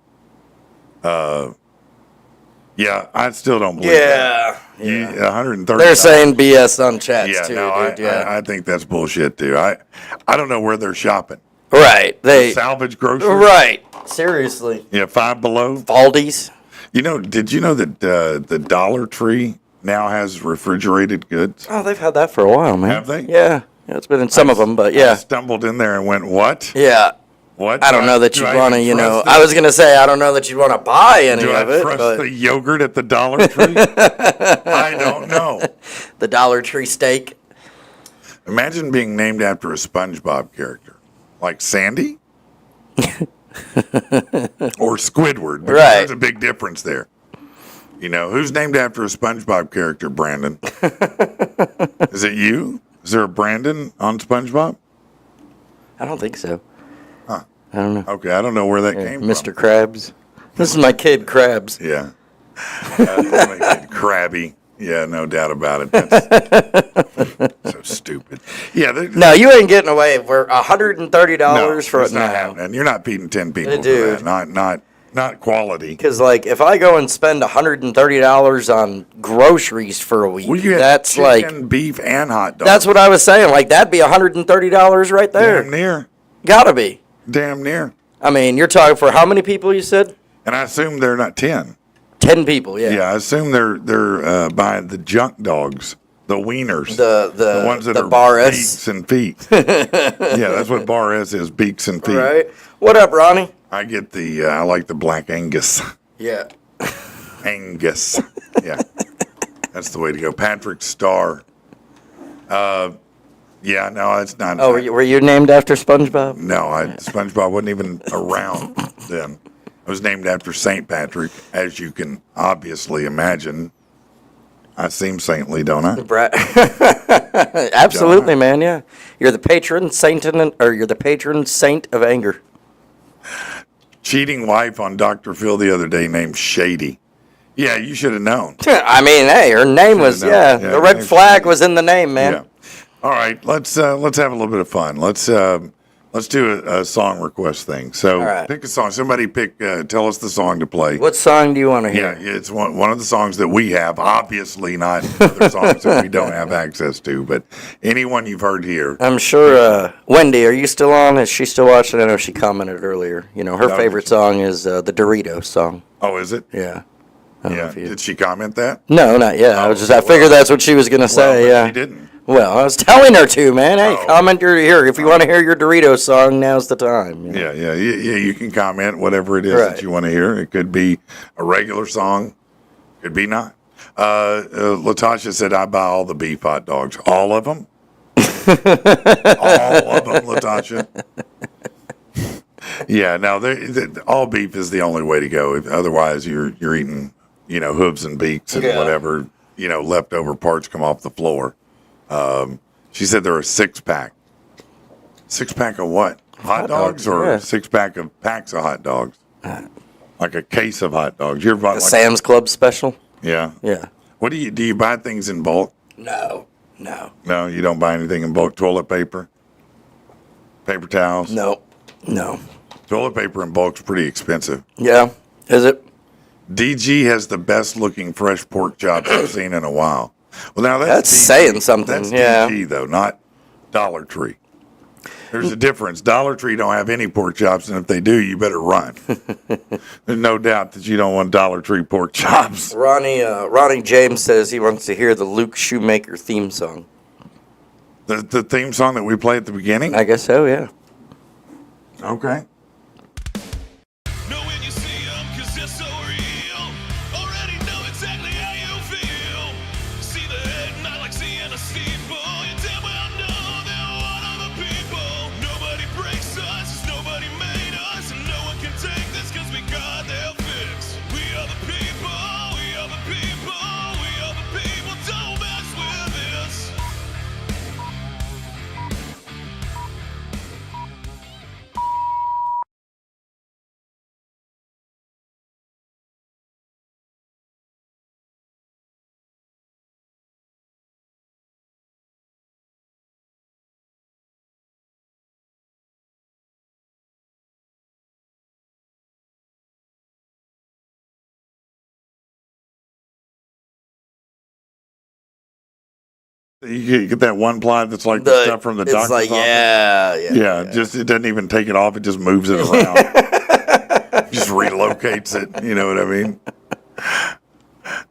Yeah, I still don't believe that. Yeah. 130. They're saying BS on chats Yeah, too, no, dude. Yeah. I think that's bullshit too. I don't know where they're shopping. Right. They. Salvage groceries. Right. Seriously. Yeah, Five Below. Aldi's. Did you know that the Dollar Tree now has refrigerated goods? Oh, they've had that for a while, man. Have they? Yeah. Yeah, it's been in some of them, but I yeah. stumbled in there and went, what? Yeah. What? I don't know that Do you'd I want to, even trust I was going to say, I don't know that you'd want to buy any Do of I it, trust but the yogurt at the Dollar Tree? I don't know. the Dollar Tree steak. Imagine being named after a SpongeBob character. Like Sandy? Or Squidward. Because Right. There's a big difference there. Who's named after a SpongeBob character, Brandon? Is it you? Is there a Brandon on SpongeBob? I don't think so. Huh. I don't know. Okay, I don't know where that came Mr. Krabs. This is my kid, Krabs. from. Yeah. Krabby. Yeah, no doubt about it. That's so stupid. Yeah. No, you ain't getting away for $130 for it's it not now. happening. You're not feeding 10 people for Dude. that. Not quality. Because, if I go and spend $130 on groceries for a week, Well, you had that's chicken, beef, and hot dogs. that's what I was saying. That'd be $130 right there. Damn near. Gotta be. Damn near. I mean, you're talking for how many people you said? And I assume they're not 10. 10 people, yeah. Yeah, I assume they're buying the junk dogs, the wieners, The ones that the are bar S. beaks and feet. Yeah, that's what bar S is, beaks and feet. Right. What up, Ronnie? I get I like the black Angus. Yeah. Angus. Yeah, that's the way to go. Patrick Starr. Yeah, no, it's not. Oh, were you named after SpongeBob? No, SpongeBob wasn't even around then. I was named after St. Patrick, as you can obviously imagine. I seem saintly, don't I? Absolutely, man. Yeah, you're the patron saint, you're the patron saint of anger. Cheating wife on Dr. Phil the other day named Shady. Yeah, you should have known. I mean, hey, her name was known. the Yeah, red name's flag Shady. was in the name, man. Yeah. All right, let's have a little bit of fun. Let's do a song request thing. So All right. pick a song. Somebody tell us the song to play. What song do you want to Yeah, hear? it's one of the songs that we have. Obviously, not other songs that we don't have access to, but anyone you've heard here. I'm sure. Wendy, are you still on? Is she still watching? I know she commented earlier. Her No, favorite song is the Doritos song. Oh, is it? Yeah. I don't know Yeah. if you- Did she comment that? No, not yet. I figured that's what she was gonna say. Well, Yeah. she didn't. Well, I was telling her to, man. Hey, Oh. comment here. If you want to hear your Doritos song, now's the time. Yeah. You can comment whatever it is Right. that you want to hear. It could be a regular song, could be not. Latasha said, "I buy all the beef hot dogs, all of them, all of them." Latasha. Yeah, no, all beef is the only way to go. Otherwise, you're eating, hooves and beaks and Yeah. whatever, leftover parts come off the floor. She said there are 6-pack. 6-pack of what? Hot dogs, dogs, or yeah. a 6-pack of packs of hot dogs? Like a case of hot dogs. You're The Sam's Club special. Yeah. Yeah. What do you buy things in bulk? No. No, you don't buy anything in bulk. Toilet paper, paper towels. No. Toilet paper in bulk's pretty expensive. Yeah. Is it? DG has the best looking fresh pork chops I've seen in a while. Well, now That's DG. saying something, That's yeah. DG though, not Dollar Tree. There's a difference. Dollar Tree don't have any pork chops, and if they do, you better run. There's no doubt that you don't want Dollar Tree pork chops. Ronnie James says he wants to hear the Luke Shoemaker theme song. The theme song that we play at the beginning? I guess so, yeah. Okay. Know when you see 'em 'cause they're so real. Already know exactly how you feel. See the head not like seeing a steeple. You damn well know they're one of the people. Nobody breaks us, 'cause nobody made us, and You get that one ply that's like the stuff from the it's doctor's like, office. Yeah. Just it doesn't even take it off; it just moves it around, just relocates it. You know what I mean?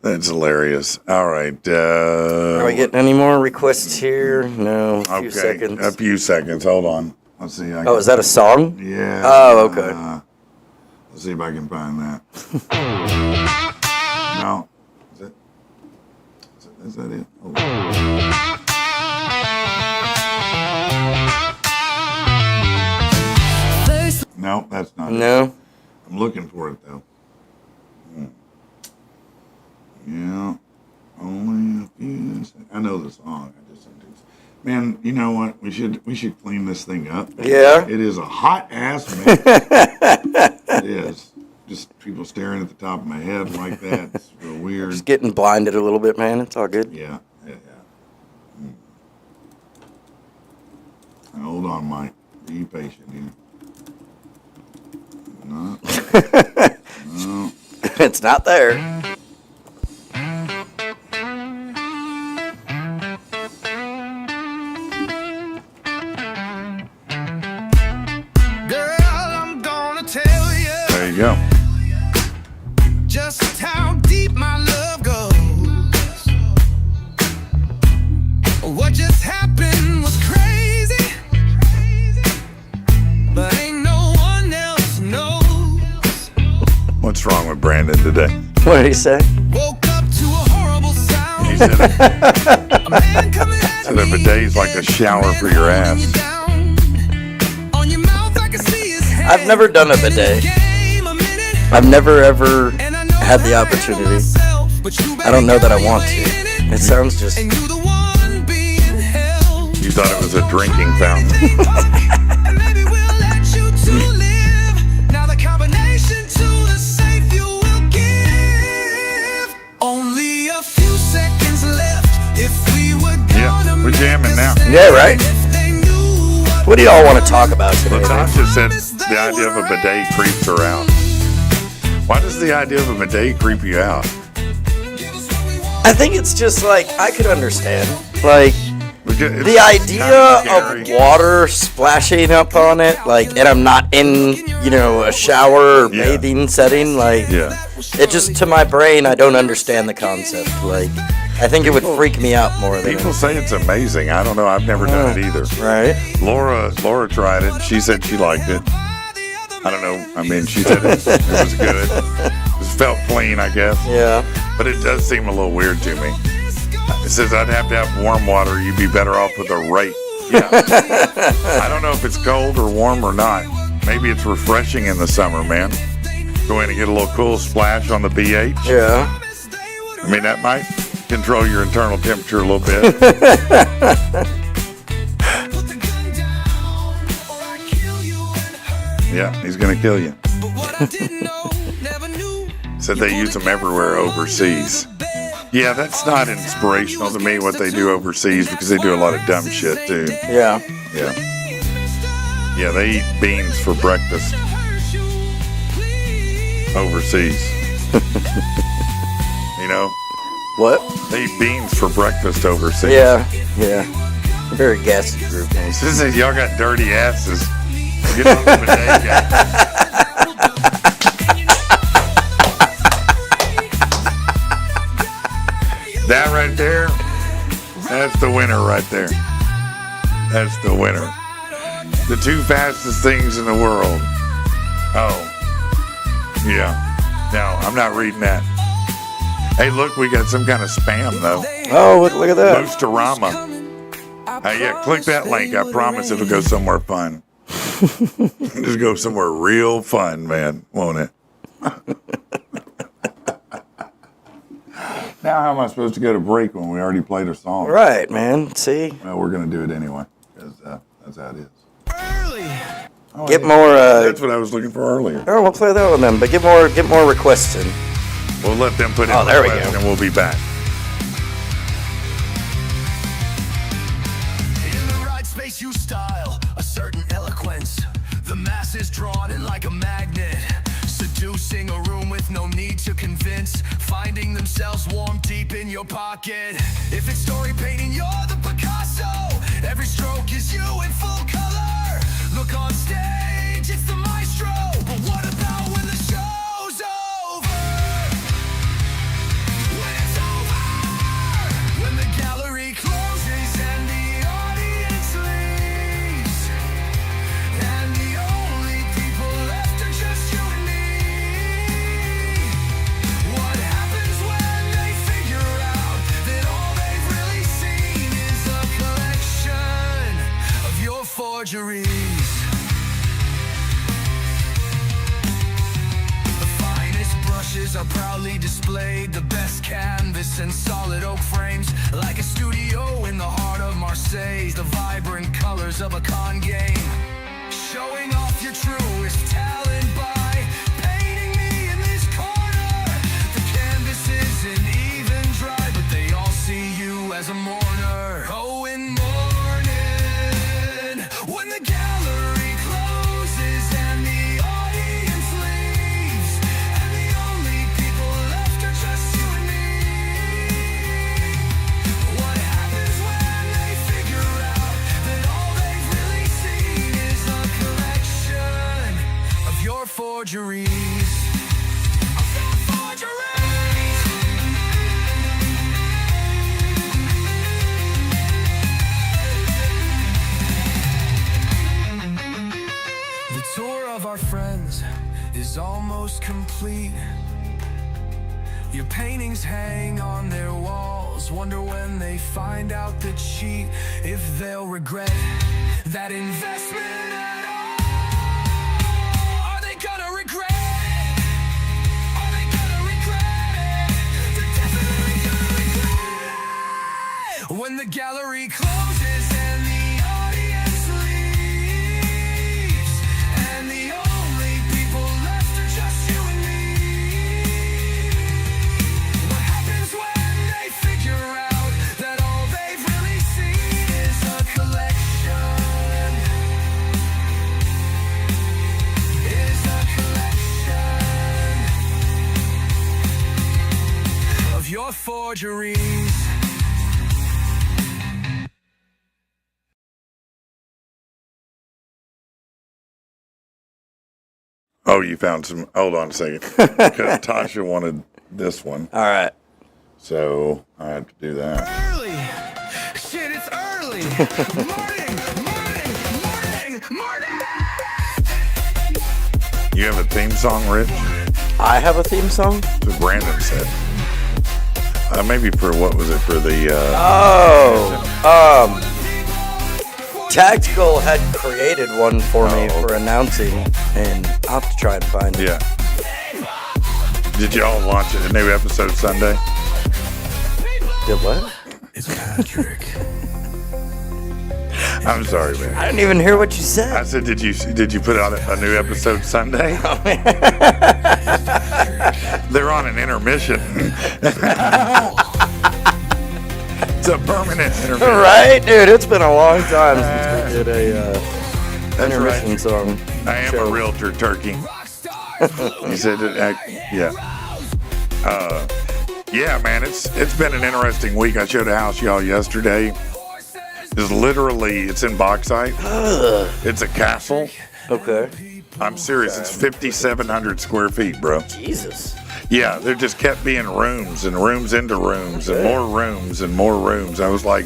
That's hilarious. All right. Are we getting any more requests here? No. A few seconds. A few seconds. Hold on. Let's see. Oh, is that a song? Yeah. Oh, okay. Let's see if I can find that. No. Is that it? Oh. No, that's not it. No. I'm looking for it though. Yeah. Only a few. I know the song. I just don't do. Man, you know what? We should clean this thing up. Yeah. It is a hot ass mess. It is. Just people staring at the top of my head like that. It's real weird. Just getting blinded a little bit, man. It's all good. Yeah. Now, hold on, Mike. Be patient here. No. No. It's not there. Girl, I'm gonna tell you There you go. just how deep my love goes. What just happened was crazy, but ain't no one else knows. What's wrong with Brandon today? What did he say? Woke up to a horrible sound. He said A man coming at that a me, bidet's like a shower for your holding you ass. down. On your mouth, I can see his head. I've never done a bidet. I've never ever had the opportunity. I don't know that I want to. It sounds just. You thought it was a drinking fountain. Only a few seconds left. If we were Yeah, gonna we're jamming now. Yeah, right. if they knew What do y'all want to talk about today? man? Latasha said the idea of a bidet creeps her out. Why does the idea of a bidet creep you out? I think it's just like I could understand. Like Because the it's idea kinda of scary. water splashing up on it, like, and I'm not in, a shower or Yeah. bathing setting, like, Yeah. it just, to my brain, I don't understand the concept. Like, I think it would freak me out more than People say it's amazing. I don't know. I've never done it either. right? Laura tried it. She said she liked it. I don't know. I mean, she said it was good. It felt clean, I guess. Yeah. But it does seem a little weird to me. It says I'd have to have warm water. You'd be better off with a rake. Yeah. I don't know if it's cold or warm or not. Maybe it's refreshing in the summer, man. Go in and get a little cool splash on the BH. Yeah. I mean, that might control your internal temperature a little bit. Yeah, he's going to kill you. Said they use them everywhere overseas. Yeah, that's not inspirational to me what they do overseas because they do a lot of dumb shit too. Yeah. Yeah. Yeah, they eat beans for breakfast overseas. You know, What? they eat beans for breakfast overseas. Yeah. Yeah. Very gassy group. Man. Since y'all got dirty asses, get on the bidet game. That right there, that's the winner right there. That's the winner. The two fastest things in the world. Oh, yeah. No, I'm not reading that. Hey, look, we got some kind of spam, though. Oh, look at that. Boosterama. Yeah, click that link. I promise it'll go somewhere fun. Just go somewhere real fun, man, won't it? Now, how am I supposed to go to break when we already played a song? Right, man. See? Well, we're going to do it anyway, because that's how it is. Oh, Get yeah. more. That's what I was looking for earlier. Oh, we'll play that one then. But get more requests in. We'll let them put in Oh, there we requests go. and we'll be back. In the right space, you style a certain eloquence. The masses drawn in like a magnet. Seduce Seducing a room with no need to convince, finding themselves warm deep in your pocket. If it's story painting, you're the Picasso. Every stroke is you in full color. Look on stage, it's the maestro. But what about when the show's over? When it's over, when the gallery closes and the audience leaves, and the only people left are just you and me. What happens when they figure out that all they've really seen is a collection of your forgeries? The finest brushes are proudly displayed, the best canvas and solid oak frames, like a studio in the heart of Marseille. The vibrant colors of a con game, showing off your truest talent by painting me in this corner. The canvas isn't even dry, but they all see you as a mourner. Oh, in mourning, when the gallery closes and the audience leaves, and the only people left are just you and me. What happens when they figure out that all they've really seen is a collection of your forgeries? Of your forgeries! The tour of our friends is almost complete. Your paintings hang on their walls. Wonder when they find out the cheat, if they'll regret that investment at all. Are they gonna regret it? Are they gonna regret it? They're definitely gonna regret it. When the gallery closes and the audience leaves, and the only people left are just you and me. What happens when they figure out that all they've really seen is a collection? Is a collection of your forgeries. Oh, you found some. Hold on a second. Because Tasha wanted this one. All right. So I have to do that. Early! Shit, it's early! Morning! Morning! Morning! Morning! You have a theme song, Rich? I have a theme song? That's what Brandon said. Maybe for, what was it, for the... Tactical had created one for me for announcing, and I'll have to try and find it. Yeah. Did y'all watch a new episode Sunday? Did what? It's Patrick. I'm sorry, man. I didn't even hear what you I said. said, did you put out a new episode Sunday? They're on an intermission. It's a permanent intermission. Right, dude? It's been a long time since we did a intermission right. song. I am a realtor, Turkey. You said it. Yeah. Yeah, man. It's been an interesting week. I showed a house y'all yesterday. It's in bauxite. It's a castle. Okay. I'm serious. It's 5,700 square feet, bro. Jesus. Yeah, there just kept being rooms and rooms into rooms and more rooms and more rooms. I was like,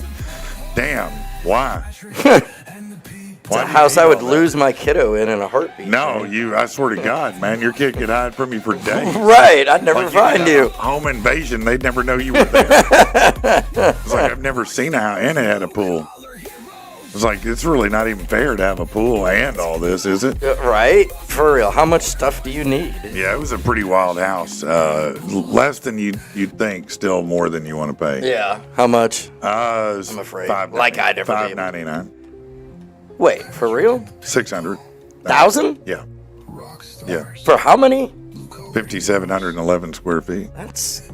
damn, why? It's a house I would lose my kiddo in a heartbeat. No, I swear to God, man, your kid could hide from you for days. Right, I'd never Like find you. Home invasion, they'd never know you were there. It's like, I've never seen a house, and it had a pool. It's like, it's really not even fair to have a pool and all this, is it? Right? For real, how much stuff do you need? Yeah, it was a pretty wild house. Less than you'd think, still more than you want to pay. Yeah. How much? I'm afraid. Like I'd never be able- $599. Wait, for real? 600. 1,000? Yeah. Yeah. For how many? 5,711 square feet. That's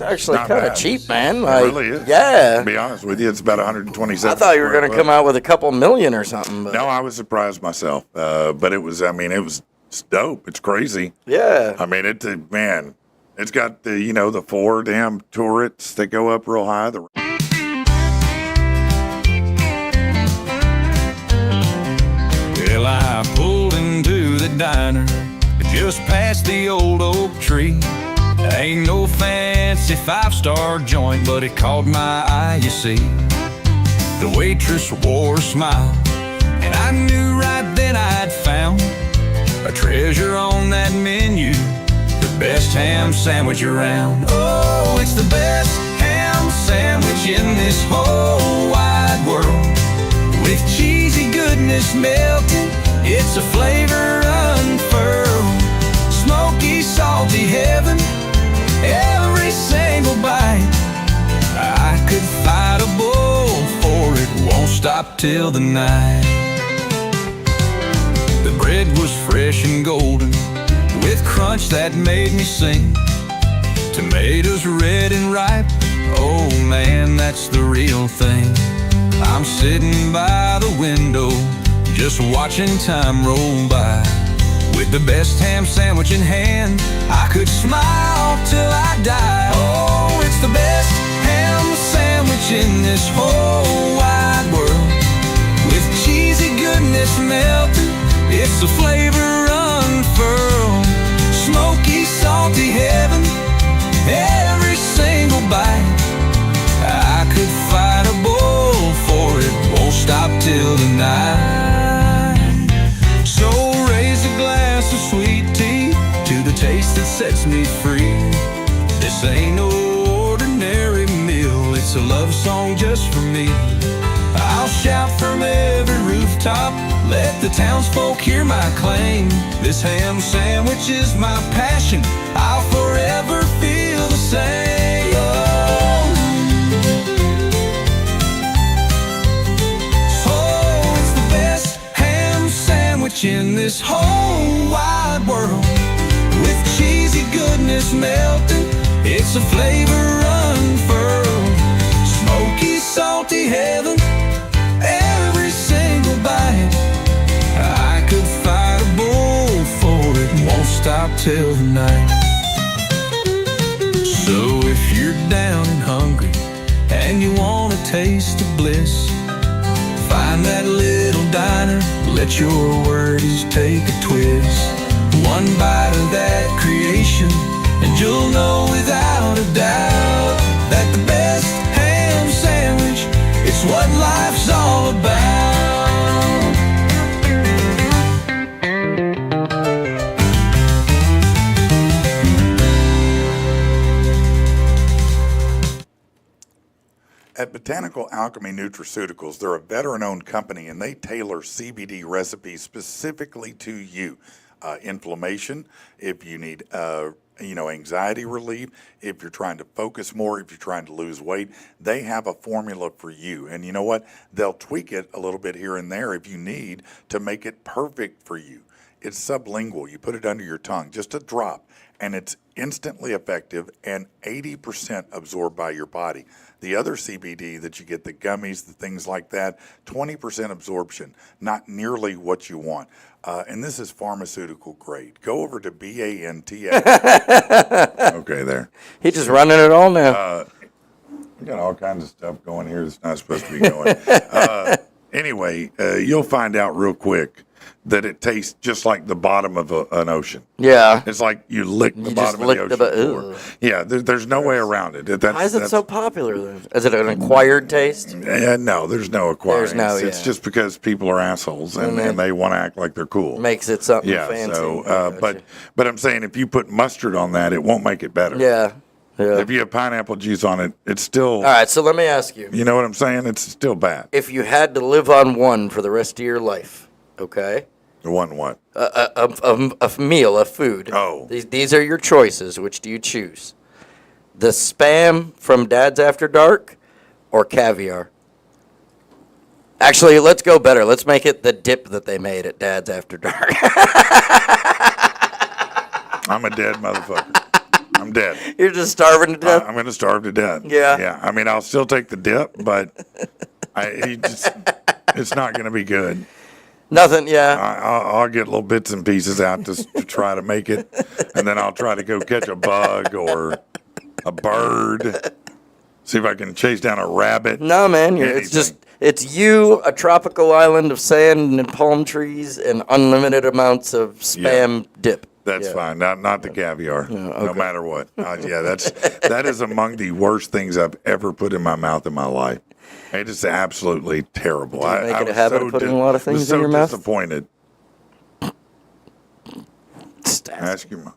actually Not kind of bad. cheap, man. It Like, really is. yeah. To be honest with you, it's about 127. I thought you were square going to foot. come out with a couple million or something. But No, I was surprised myself. But it was It's dope. It's crazy. Yeah. I mean, man, it's got the 4 damn turrets that go up real high. Well, I pulled into the diner just past the old oak tree. Ain't no fancy 5-star joint, but it caught my eye, you see. The waitress wore a smile, and I knew right then I'd found a treasure on that menu, the best ham sandwich around. Oh, it's the best ham sandwich in this whole wide world. With cheesy goodness melting, it's a flavor unfurled. Smoky, salty heaven, every single bite. I could fight a bull for it, won't stop till the night. The bread was fresh and golden, with crunch that made me sing. Tomatoes red and ripe, oh man, that's the real thing. I'm sitting by the window, just watching time roll by. With the best ham sandwich in hand, I could smile till I die. Oh, it's the best ham sandwich in this whole wide world. With cheesy goodness melting, it's the flavor unfurled. Smoky, salty heaven, every single bite. I could fight a bull for it, won't stop till the night. So raise a glass of sweet tea to the taste that sets me free. This ain't no ordinary meal, it's a love song just for me. I'll shout from every rooftop, let the townsfolk hear my claim. This ham sandwich is my passion, I'll forever feel the same. Oh, it's the best ham sandwich in this whole wide world. With cheesy goodness melting, it's a flavor unfurled. Smoky, salty heaven, every single bite. I could fight a bull for it, won't stop till the night. So if you're down and hungry and you want a taste of bliss, find that little diner, let your worries take a twist. One bite of that creation, and you'll know without a doubt that the best ham sandwich, it's what life's all about. At Botanical Alchemy Nutraceuticals, they're a veteran-owned company, and they tailor CBD recipes specifically to you. Inflammation, if you need, anxiety relief, if you're trying to focus more, if you're trying to lose weight, they have a formula for you. And you know what? They'll tweak it a little bit here and there if you need to make it perfect for you. It's sublingual. You put it under your tongue, just a drop, and it's instantly effective and 80% absorbed by your body. The other CBD that you get, the gummies, the things like that, 20% absorption, not nearly what you want. And this is pharmaceutical grade. Go over to BANTA. Okay, there. He's just running it all now. We got all kinds of stuff going here that's not supposed to be going. Anyway, you'll find out real quick that it tastes just like the bottom of an ocean. Yeah. It's like you lick the bottom of the ocean floor. Yeah, there's no way around it. Why is it so popular then? Is it an acquired taste? No, there's no acquired. It's yeah. just because people are assholes and they want to act like they're cool. Makes it something Yeah, fancy. so, but I'm saying if you put mustard on that, it won't make it better. Yeah. Yeah. If you have pineapple juice on it, it's still, All right, so let me ask you. you know what I'm saying? It's still bad. If you had to live on one for the rest of your life, okay? One what? A meal, a food. Oh. These are your choices. Which do you choose? The Spam from Dad's After Dark or caviar? Actually, let's go better. Let's make it the dip that they made at Dad's After Dark. I'm a dead motherfucker. I'm dead. You're just starving to death? I'm going to starve to death. Yeah. Yeah. I mean, I'll still take the dip, but it's not going to be good. Nothing. Yeah. I'll get little bits and pieces out to try to make it, and then I'll try to go catch a bug or a bird. See if I can chase down a rabbit. No, man. It's you, a tropical island of sand and palm trees, and unlimited amounts of spam dip. That's fine. Not the caviar. No matter what. That is among the worst things I've ever put in my mouth in my life. It is absolutely terrible. Do you make it a habit of putting a lot of things in your mouth? Disappointed. Ask your mom.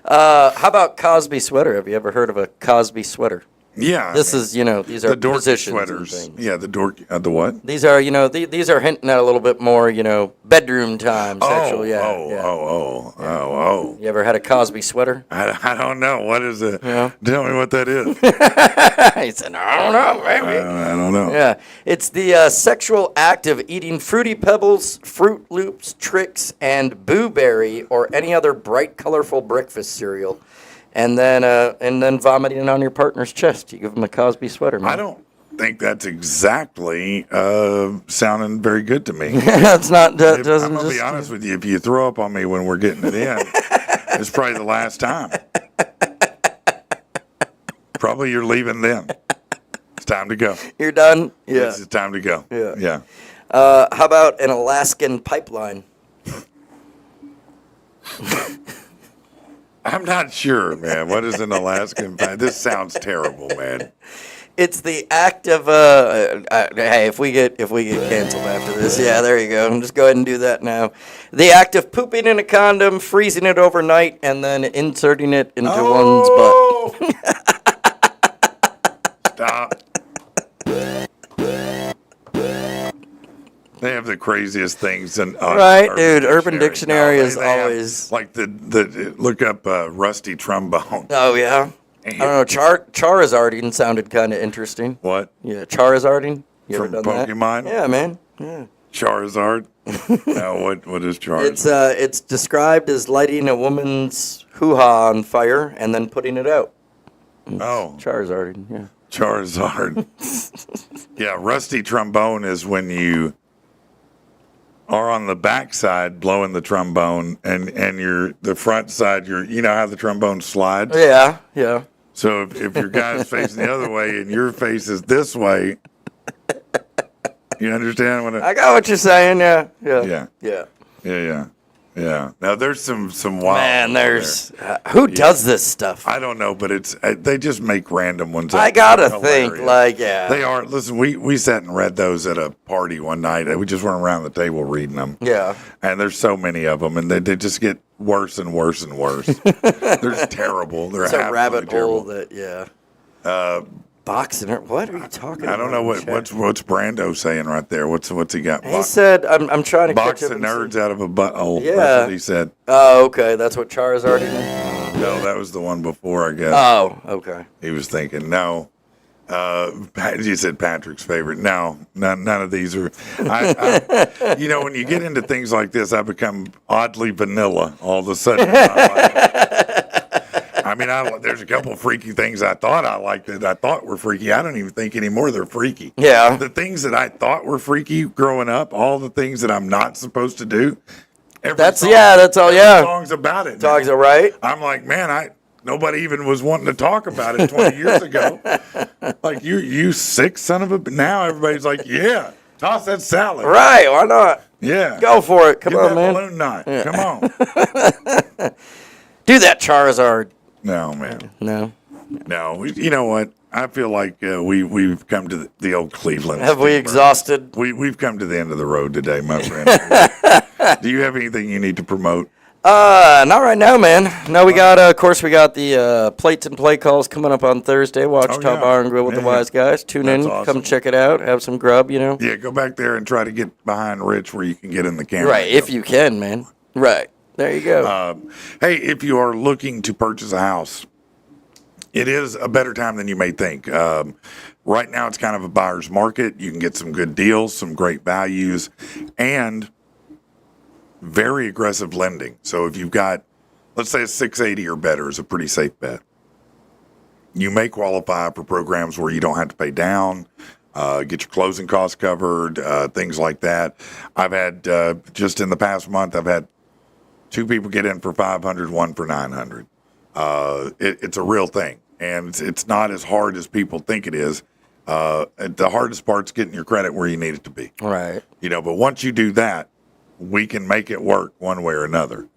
How about Cosby sweater? Have you ever heard of a Cosby sweater? Yeah. These are the dorky positions sweaters. and things. Yeah, the the what? These are, these are hinting at a little bit more, bedroom time, sexual. You ever had a Cosby sweater? I don't know. What is it? Yeah. Tell me what that is. He said, I don't know, maybe. I don't know. Yeah, it's the sexual act of eating Fruity Pebbles, Fruit Loops, Trix, and Boo Berry, or any other bright, colorful breakfast cereal, and then vomiting on your partner's chest. You give them a Cosby sweater, man. I don't think that's exactly sounding very good to me. That's not. Doesn't I'm gonna be honest with you. If you throw up on me when we're getting it in, it's probably the last time. Probably you're leaving then. It's time to go. You're done. Yeah. It's time to go. Yeah. How about an Alaskan pipeline? I'm not sure, man. What is an Alaskan pipeline? This sounds terrible, man. It's the act of hey, if we get canceled after this, yeah, there you go. Just go ahead and do that now. The act of pooping in a condom, freezing it overnight, and then inserting it into one's butt. Stop. They have the craziest things in right, dude. Urban Dictionary is always like the look up rusty trombone. Oh yeah. I don't know. Charizarding sounded kind of interesting. What? Yeah, Charizarding. You ever From done Pokemon? that? Yeah, man. Yeah. Charizard. No, what is Charizard? It's described as lighting a woman's hoo-ha on fire and then putting it out. Oh, Charizarding. Yeah. Charizard. Yeah, rusty trombone is when you are on the back side blowing the trombone and the front side, you know how the trombone slides? Yeah, yeah. So if your guy's facing the other way and your face is this way, you understand what I got what you're saying, yeah. Yeah. Now there's some wild. Man, there's who does this stuff? I don't know, but they just make random ones. I gotta think, They are. Listen, we sat and read those at a party one night. We just went around the table reading them. Yeah. And there's so many of them, and they just get worse and worse and worse. They're terrible. They're it's a rabbit hole terrible. boxing. What are you talking about? I don't know what's Brando saying right there. What's he got? He said, "I'm trying to box catch the nerds out of a butthole." Yeah, that's what he said. Oh, okay, that's what Charizard did. No, that was the one before, I guess. Oh, okay. He was thinking, no. You said Patrick's favorite. No, none of these are. When you get into things like this, I become oddly vanilla all of a sudden. There's a couple of freaky things I thought I liked that I thought were freaky. I don't even think anymore they're freaky. Yeah. The things that I thought were freaky growing up, all the things that I'm not supposed to do. That's all. Yeah. Songs about it. Songs are right. I'm like, man, nobody even was wanting to talk about it 20 years ago. Like, you sick son of a. Now everybody's like, yeah, toss that salad. Right? Why not? Yeah. Go for it. Come Give on, that man. Balloon knot. Yeah. Come on. Do that, Charizard. No, man. No. You know what? I feel like we've come to the old Cleveland. Have we exhausted? We've come to the end of the road today, my friend. Do you have anything you need to promote? Not right now, man. No, we got, of course, the plates and play calls coming up on Thursday. Watch Top Bar and Grill with the Wise Guys. Tune in, awesome. Come check it out, have some grub, Yeah, go back there and try to get behind Rich where you can get in the camera. Right, if you can, man. Right. There you go. Hey, if you are looking to purchase a house, it is a better time than you may think. Right now, it's kind of a buyer's market. You can get some good deals, some great values, and very aggressive lending. So if you've got, let's say a 680 or better is a pretty safe bet. You may qualify for programs where you don't have to pay down. Get your closing costs covered, things like that. I've had just in the past month, I've had 2 people get in for 500, one for 900. It's a real thing, and it's not as hard as people think it is. The hardest part's getting your credit where you need it to be. Right. But once you do that, we can make it work one way or another.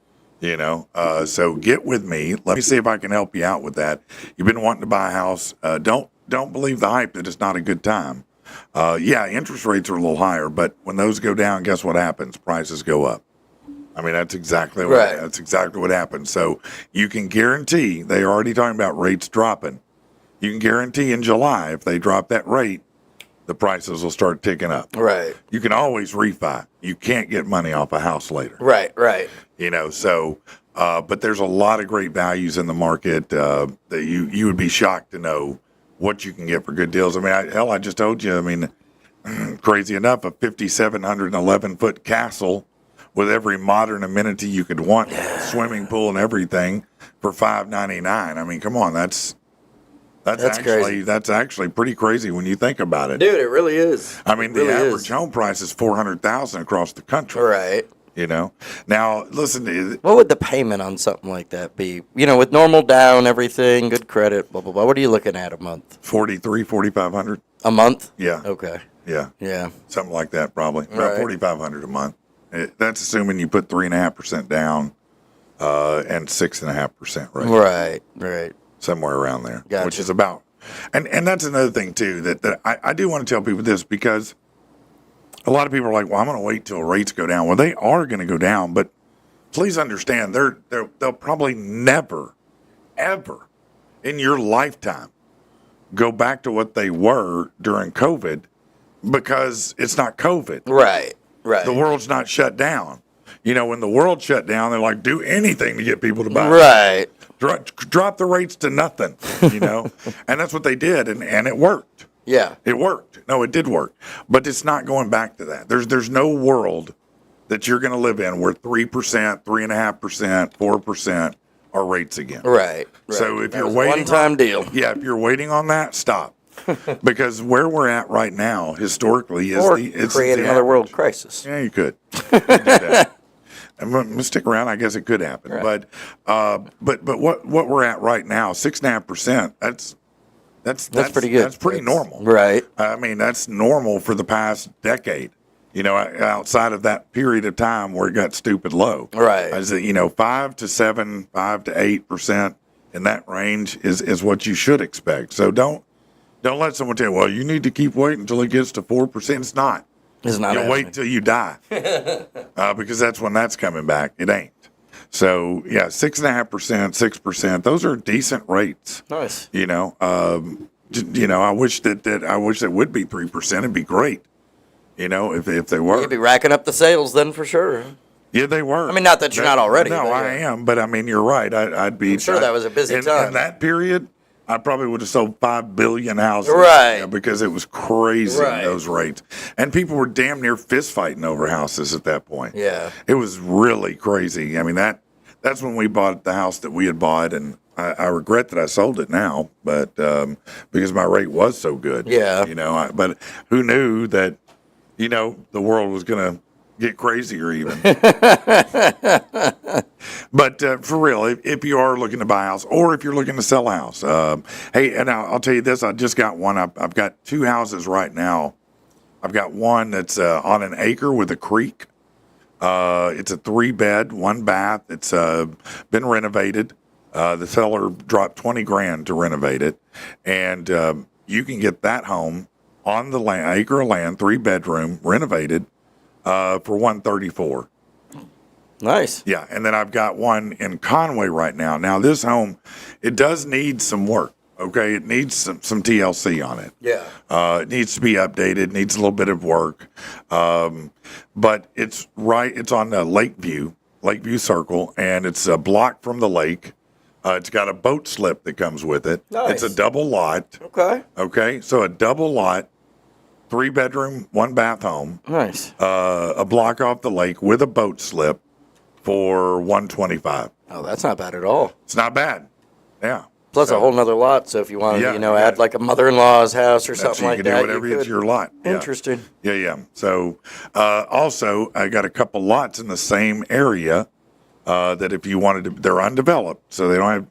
So get with me. Let me see if I can help you out with that. You've been wanting to buy a house. Don't believe the hype that it's not a good time. Interest rates are a little higher, but when those go down, guess what happens? Prices go up. I mean, that's exactly what happens. So you can guarantee, they're already talking about rates dropping. You can guarantee in July, if they drop that rate, the prices will start ticking up. Right. You can always refi. You can't get money off a house later. Right. But there's a lot of great values in the market that you would be shocked to know what you can get for good deals. I mean, I just told you, crazy enough, a 5,711-foot castle with every modern amenity you could want, swimming pool and everything for $599. I mean, come on, that's actually pretty crazy when you think about it. Dude, it really is. I mean, the average home price is $400,000 across the country. Right. Now listen. What would the payment on something like that be? With normal down, everything, good credit, blah blah blah. What are you looking at a month? $4,500 a month. Yeah. Okay. Yeah. Something like that, probably about Right. $4,500 a month. That's assuming you put 3.5% down and 6.5% rate. Right. Somewhere around there, Gotcha. which is about. And that's another thing too that I do want to tell people this, because a lot of people are like, well, I'm going to wait till rates go down. Well, they are going to go down, but please understand they'll probably never, ever in your lifetime go back to what they were during COVID, because it's not COVID. Right. The world's not shut down. When the world shut down, they're like, do anything to get people to buy. Right. Drop the rates to nothing, and that's what they did, and it worked. Yeah. It worked. No, it did work, but it's not going back to that. There's no world that you're going to live in where 3%, 3.5%, 4% are rates again. Right. So if That you're was a waiting, one-time deal. Yeah, if you're waiting on that, stop, because where we're at right now historically is it's create the another average. world crisis. Yeah, you could. You could do that. I'm gonna stick around. I guess it could happen, Right. but what we're at right now, 6.5%. That's pretty good. That's pretty normal, Right. I mean, that's normal for the past decade. Outside of that period of time where it got stupid low, Right. Is it 5 to 7, 5 to 8% in that range is what you should expect. So don't let someone tell you, well, you need to keep waiting until it gets to 4%. It's not. It's not. You'll wait happening. till you die, because that's when that's coming back. It ain't. So 6.5%, 6%. Those are decent rates. Nice. I wish that would be 3%. It'd be great. If they were. You'd be racking up the sales then for sure. Yeah, they were. I mean, not that you're not already. No, but I am. But I mean, you're right. I'd be. I'm sure that was a busy time. In that period, I probably would have sold 5 billion houses. Right. Because it was crazy, Right. those rates. And people were damn near fist fighting over houses at that point. Yeah. It was really crazy. I mean, that's when we bought the house that we had bought, and I regret that I sold it now, but because my rate was so good. Yeah. But who knew that, the world was going to get crazier even. But for real, if you are looking to buy a house, or if you're looking to sell a house, hey, and I'll tell you this, I just got one. I've got 2 houses right now. I've got one that's on an acre with a creek. It's a 3-bed, 1 bath. It's been renovated. The seller dropped $20,000 to renovate it, and you can get that home on the land, acre of land, 3-bedroom, renovated for $134,000. Nice. Yeah, and then I've got one in Conway right now. Now this home, it does need some work. Okay, it needs some TLC on it. Yeah. It needs to be updated. Needs a little bit of work, but it's on Lakeview Circle, and it's a block from the lake. It's got a boat slip that comes with it. Nice. It's a double lot. Okay. Okay, so a double lot, 3-bedroom, 1-bath home. Nice. A block off the lake with a boat slip for $125,000. Oh, that's not bad at all. It's not bad. Yeah. Plus a whole nother lot. So if you wanted to, add like a mother-in-law's house or something like you that, can do whatever. It's your lot. Yeah. Interesting. Yeah. So also, I got a couple lots in the same area that if you wanted to, they're undeveloped, so they don't have,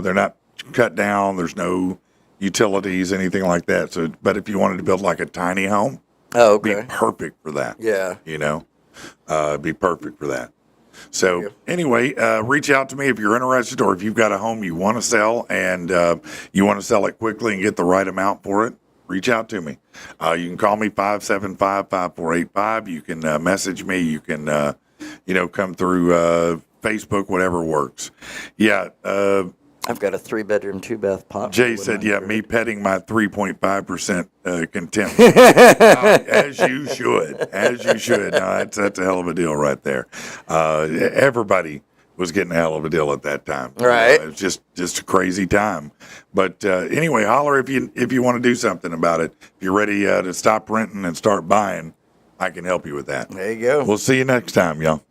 they're not cut down. There's no utilities, anything like that. So, but if you wanted to build like a tiny home, okay, be perfect for that. Yeah. Be perfect for that. So anyway, reach out to me if you're interested, or if you've got a home you want to sell and you want to sell it quickly and get the right amount for it. Reach out to me. You can call me 575-5485. You can message me. You can come through Facebook, whatever works. Yeah. I've got a 3-bedroom, 2-bath pot. Jay said, me petting my 3.5% contempt. As you should. As you should. No, that's a hell of a deal right there. Everybody was getting a hell of a deal at that time. Right. It was just a crazy time. But anyway, holler if you want to do something about it. If you're ready to stop renting and start buying, I can help you with that. There you go. We'll see you next time, y'all.